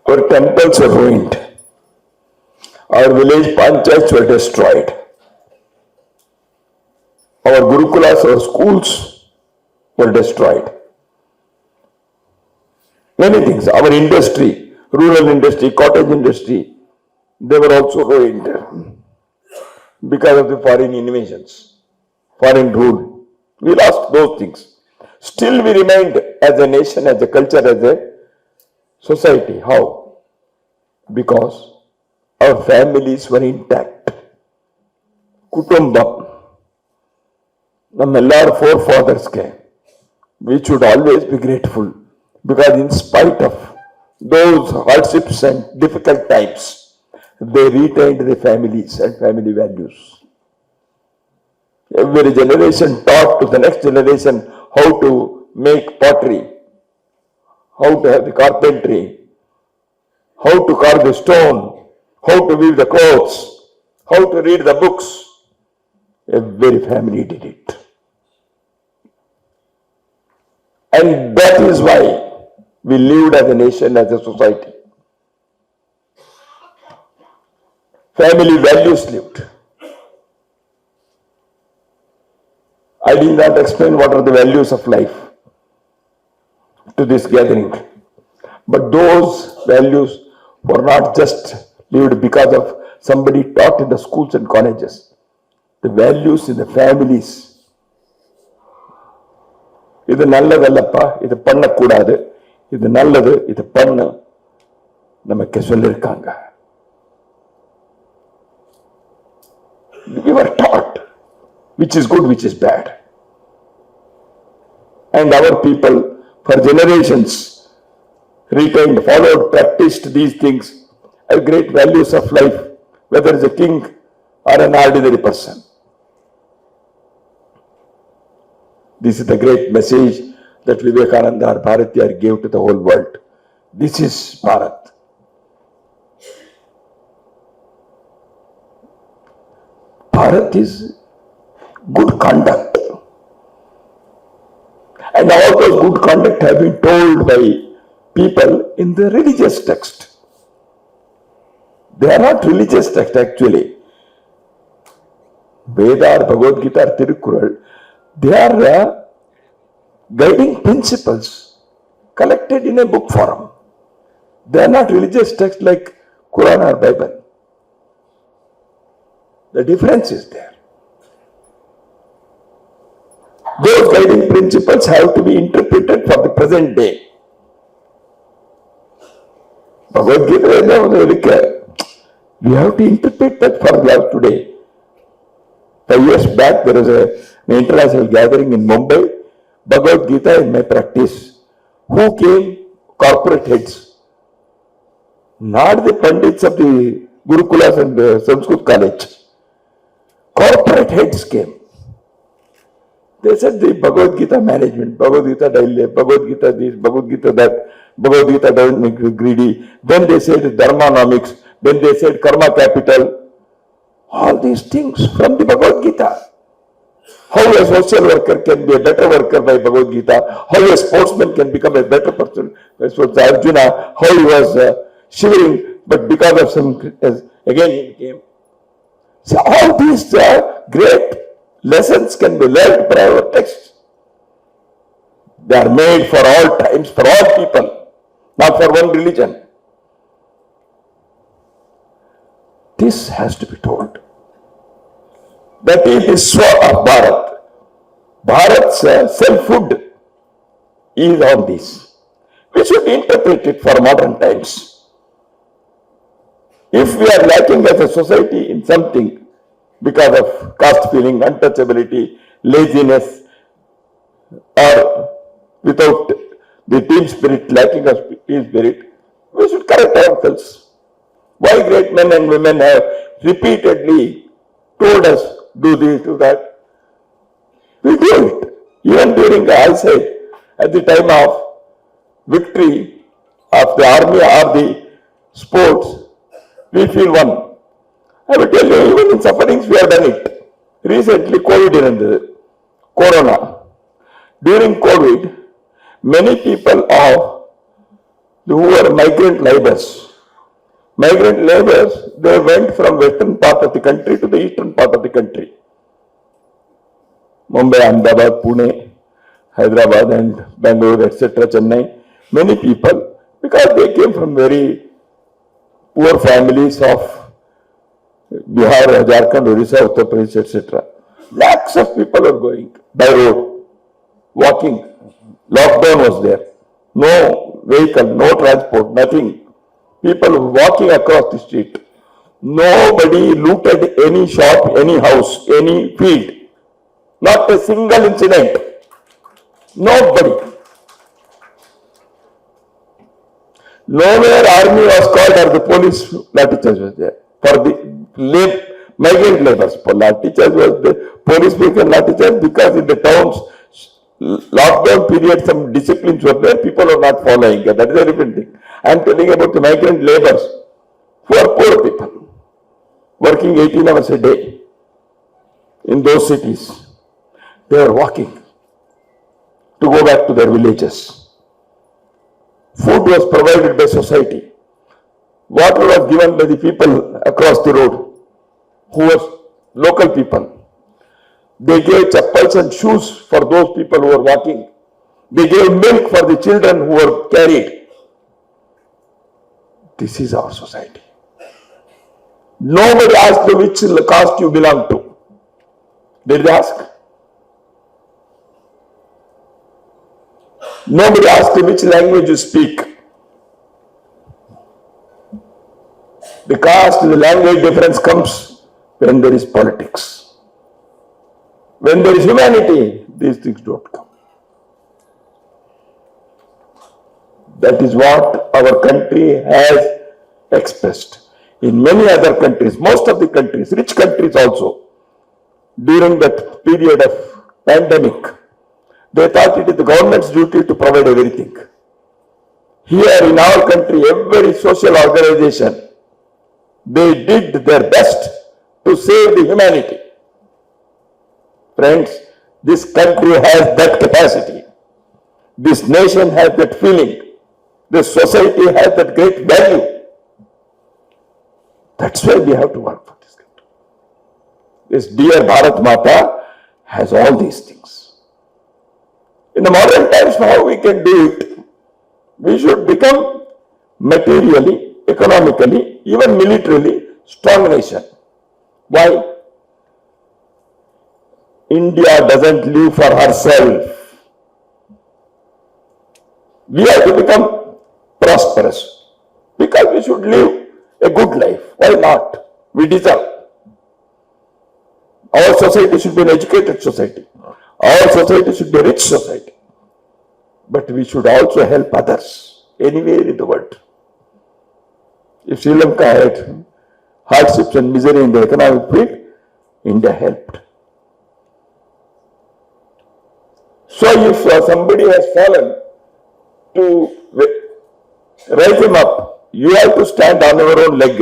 Our temples were ruined. Our village panchayats were destroyed. Our gurukulas, our schools were destroyed. Many things. Our industry, rural industry, cottage industry, they were also ruined because of the foreign invasions, foreign rule. We lost those things. Still we remained as a nation, as a culture, as a society. How? Because our families were intact. Kutumbam. Nammellar forefathers we should always be grateful, because in spite of those hardships and difficult times, they retained their families and family values. Every generation taught to the next generation how to make pottery, how to have the carpentry, how to carve the stone, how to weave the clothes, how to read the books. Every family did it. And that is why we lived as a nation, as a society. Family values lived. I did not explain what are the values of life to this gathering. But those values were not just lived because of somebody taught in the schools and colleges. The values in the families. இது நல்லதல்லப்பா, இது பண்ணக்கூடாது, இது நல்லது, இது பண்ணு நமக்கு சொல்லிருக்காங்க. We were taught which is good, which is bad. And our people for generations retained, followed, practiced these things as great values of life, whether it's a king or an ordinary person. This is the great message that Vivekananda or Bharatiyar gave to the whole world. This is Bharat. Bharat is good conduct. And all those good conduct have been told by people in the religious text. They are not religious text actually. Veda or Bhagavad Gita or Tirukkural, they are guiding principles collected in a book form. They are not religious texts like Quran or Bible. The difference is there. Those guiding principles have to be interpreted for the present day. Bhagavad Gita, we have to interpret that for life today. 5 years back, there was an international gathering in Mumbai. Bhagavad Gita in my practice. Who came? Corporate heads. Not the Pandits of the Gurukulas and the Sanskrit college. Corporate heads came. They said the Bhagavad Gita management, Bhagavad Gita daily, Bhagavad Gita this, Bhagavad Gita that, Bhagavad Gita doesn't make you greedy. Then they said Dharmanomics, then they said Karma Capital. All these things from the Bhagavad Gita. How a social worker can be a better worker by Bhagavad Gita, how a sportsman can become a better person. That's what Arjuna, how he was shivering, but because of some, again he came. So all these great lessons can be learned by our texts. They are made for all times, for all people, not for one religion. This has to be told. That is the Swa of Bharat. Bharat's self-food is on this. We should interpret it for modern times. If we are lacking as a society in something because of caste feeling, untouchability, laziness, or without the team spirit, lacking of team spirit, we should correct ourselves. Why great men and women have repeatedly told us, do this, do that. We do it. Even during, I said, at the time of victory of the army or the sports, we feel one. I will tell you, even in sufferings, we have done it. Recently, COVID and Corona. During COVID, many people who were migrant laborers, they went from western part of the country to the eastern part of the country. Mumbai, Ahmedabad, Pune, Hyderabad and Bangalore, etc., Chennai. Many people, because they came from very poor families of Bihar, Jharkhand, Orissa, Uttar Pradesh, etc. Lakhs of people are going by road. walking. Lockdown was there. No vehicle, no transport, nothing. People walking across the street. Nobody looted any shop, any house, any field. Not a single incident. Nobody. Nowhere army was called or the police lathi charge was there. For the migrant laborers, lathi charge was the police vehicle lathi charge because in the towns lockdown period some disciplines were there, people are not following. That is a different thing. I am telling about the migrant laborers who are poor people working 18 hours a day in those cities. They were walking to go back to their villages. Food was provided by society. Water was given by the people across the road who were local people. They gave chappals and shoes for those people who were walking. They gave milk for the children who were carried. This is our society. Nobody asked which caste you belong to. Did they ask? Nobody asked which language you speak. The caste, the language difference comes when there is politics. When there is humanity, these things don't come. That is what our country has expressed. In many other countries, most of the countries, rich countries also, during that period of pandemic, they thought it is the government's duty to provide everything. Here in our country, every social organization, they did their best to save the humanity. Friends, this country has that capacity. This nation has that feeling. This society has that great value. That's why we have to work for this country. This dear Bharat Mata has all these things. In the modern times, how we can do it? We should become materially, economically, even militarily strong nation. Why? India doesn't live for herself. We have to become prosperous because we should live a good life. Why not? We deserve. Our society should be an educated society. Our society should be a rich society. But we should also help others anywhere in the world. If Sri Lanka had hardships and misery in the economic field, India helped. So if somebody has fallen, to raise him up, you have to stand on your own leg.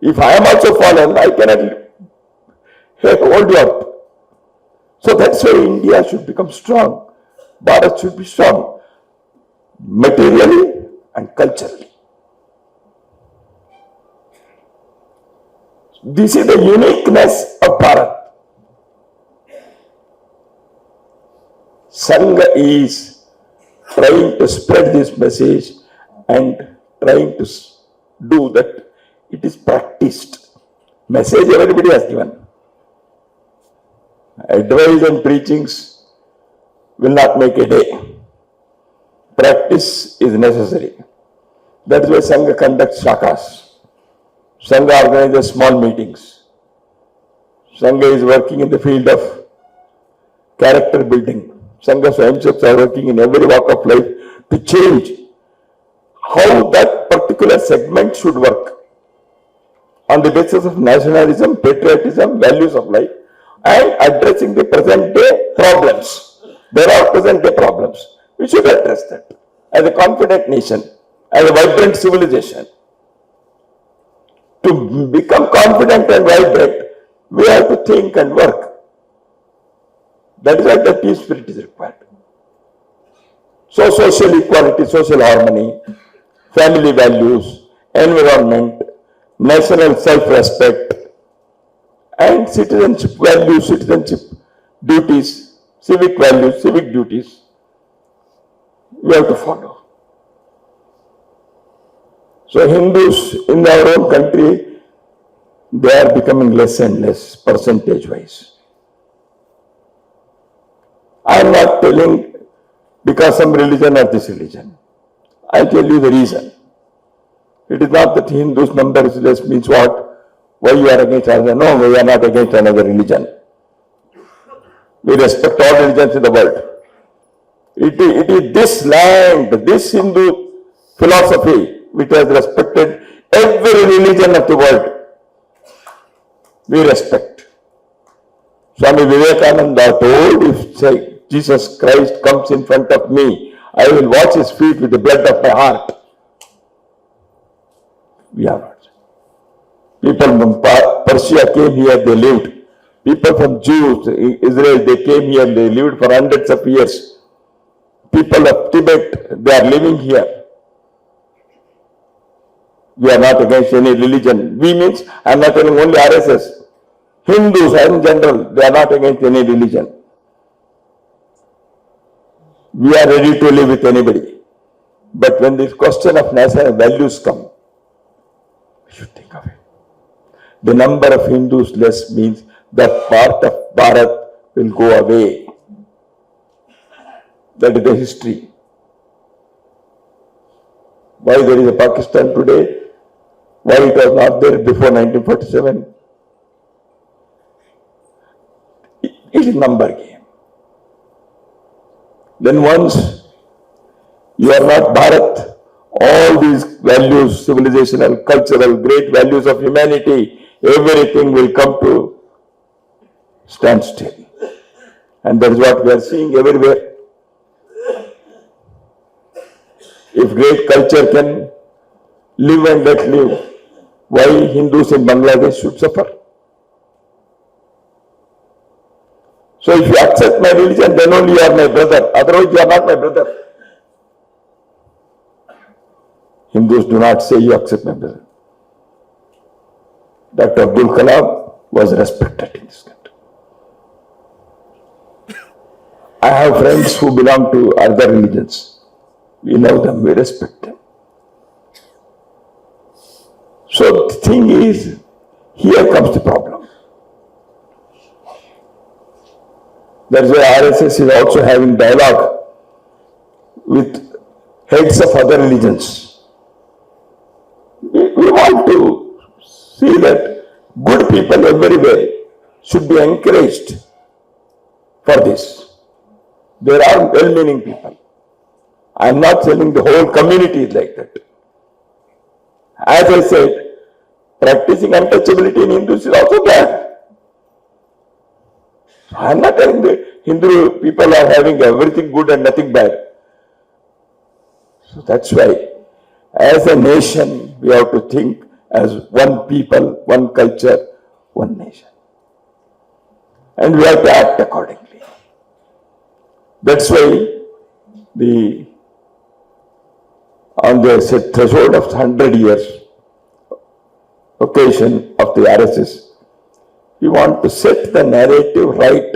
If I am also fallen, I cannot hold you up. So that's why India should become strong. Bharat should be strong, materially and culturally. This is the uniqueness of Bharat. Sangha is trying to spread this message and trying to do that it is practiced. Message everybody has given. Advice and preachings will not make a day. Practice is necessary. That is why Sangha conducts shakas. Sangha organizes small meetings. Sangha is working in the field of character building. Sangha Swayamsevaks are working in every walk of life to change how that particular segment should work on the basis of nationalism, patriotism, values of life, and addressing the present day problems. There are present day problems. We should address that as a confident nation, as a vibrant civilization. To become confident and vibrant, we have to think and work. That is why the team spirit is required. So social equality, social harmony, family values, environment, national self-respect, and citizenship values, citizenship duties, civic values, civic duties, we have to follow. So Hindus in our own country, they are becoming less and less percentage-wise. I am not telling because some religion or this religion. I tell you the reason. It is not that Hindus number is less means what? Why you are against another? No, we are not against another religion. We respect all religions in the world. It is this land, this Hindu philosophy which has respected every religion of the world. We respect. Swami Vivekananda told, if say, Jesus Christ comes in front of me, I will wash his feet with the blood of my heart. We are not. People from Persia came here, they lived. People from Jews, Israel, they came here, they lived for hundreds of years. People of Tibet, they are living here. We are not against any religion. We means, I am not telling only RSS. Hindus in general, they are not against any religion. We are ready to live with anybody. But when this question of national values come, we should think of it. The number of Hindus less means that part of Bharat will go away. That is the history. Why there is a Pakistan today? Why it was not there before 1947? It is number game. Then once you are not Bharat, all these values, civilizational, cultural, great values of humanity, everything will come to standstill. And that is what we are seeing everywhere. If great culture can live and let live, why Hindus in Bangladesh should suffer? So if you accept my religion, then only you are my brother. Otherwise you are not my brother. Hindus do not say you accept my brother. Dr. Abdul Kalam was respected in this country. I have friends who belong to other religions. We know them, we respect them. So the thing is, here comes the problem. That's why RSS is also having dialogue with heads of other religions. We want to see that good people everywhere should be encouraged for this. There are well-meaning people. I am not saying the whole community is like that. As I said, practicing untouchability in Hindus is also bad. I am not telling the Hindu people are having everything good and nothing bad. So that's why, as a nation, we have to think as one people, one culture, one nation. And we have to act accordingly. That's why on the threshold of 100 years occasion of the RSS, we want to set the narrative right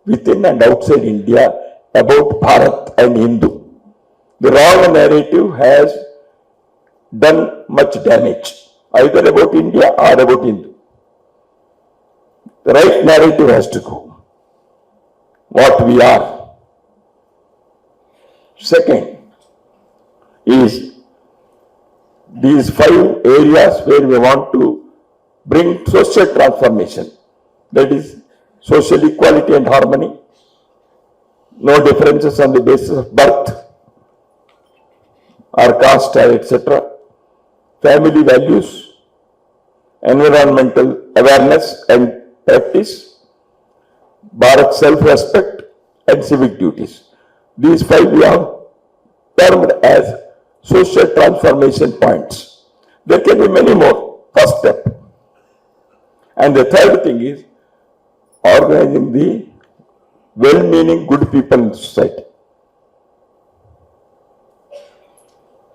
within and outside India about Bharat and Hindu. The wrong narrative has done much damage, either about India or about Hindu. The right narrative has to go. What we are. Second is these 5 areas where we want to bring social transformation. That is social equality and harmony, no differences on the basis of birth or caste or etc. Family values, environmental awareness and practice, Bharat self-respect and civic duties. These 5 we have termed as social transformation points. There can be many more. First step. And the third thing is organizing the well-meaning good people in society.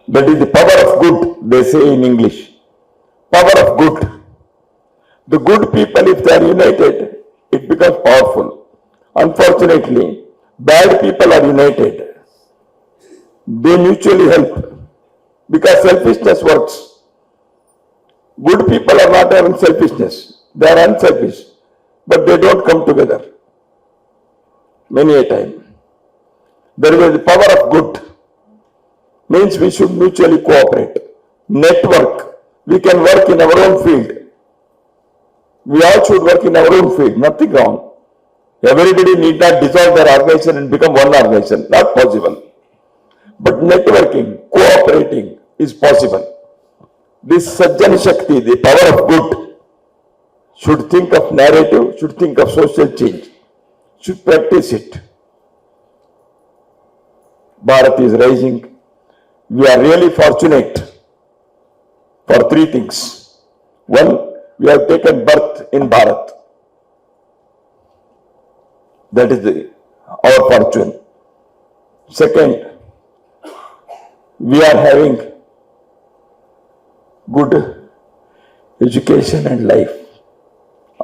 That is the power of good, they say in English. Power of good. The good people, if they are united, it becomes powerful. Unfortunately, bad people are united. They mutually help because selfishness works. Good people are not having selfishness. They are unselfish, but they don't come together. many a time. There is the power of good, means we should mutually cooperate. Network, we can work in our own field. We all should work in our own field, nothing wrong. Everybody need not dissolve their organization and become one organization, not possible. But networking, cooperating is possible. This Sajjan Shakti, the power of good, should think of narrative, should think of social change, should practice it. Bharat is rising. We are really fortunate for three things. One, we have taken birth in Bharat. That is our fortune. Second, we are having good education and life.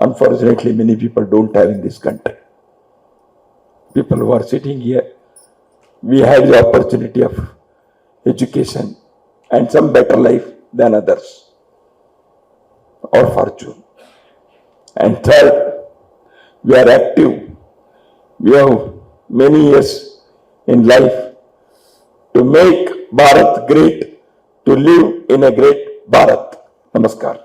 Unfortunately, many people don't have in this country. People who are sitting here, we have the opportunity of education and some better life than others. Our fortune. And third, we are active. We have many years in life to make Bharat great, to live in a great Bharat. Namaskar.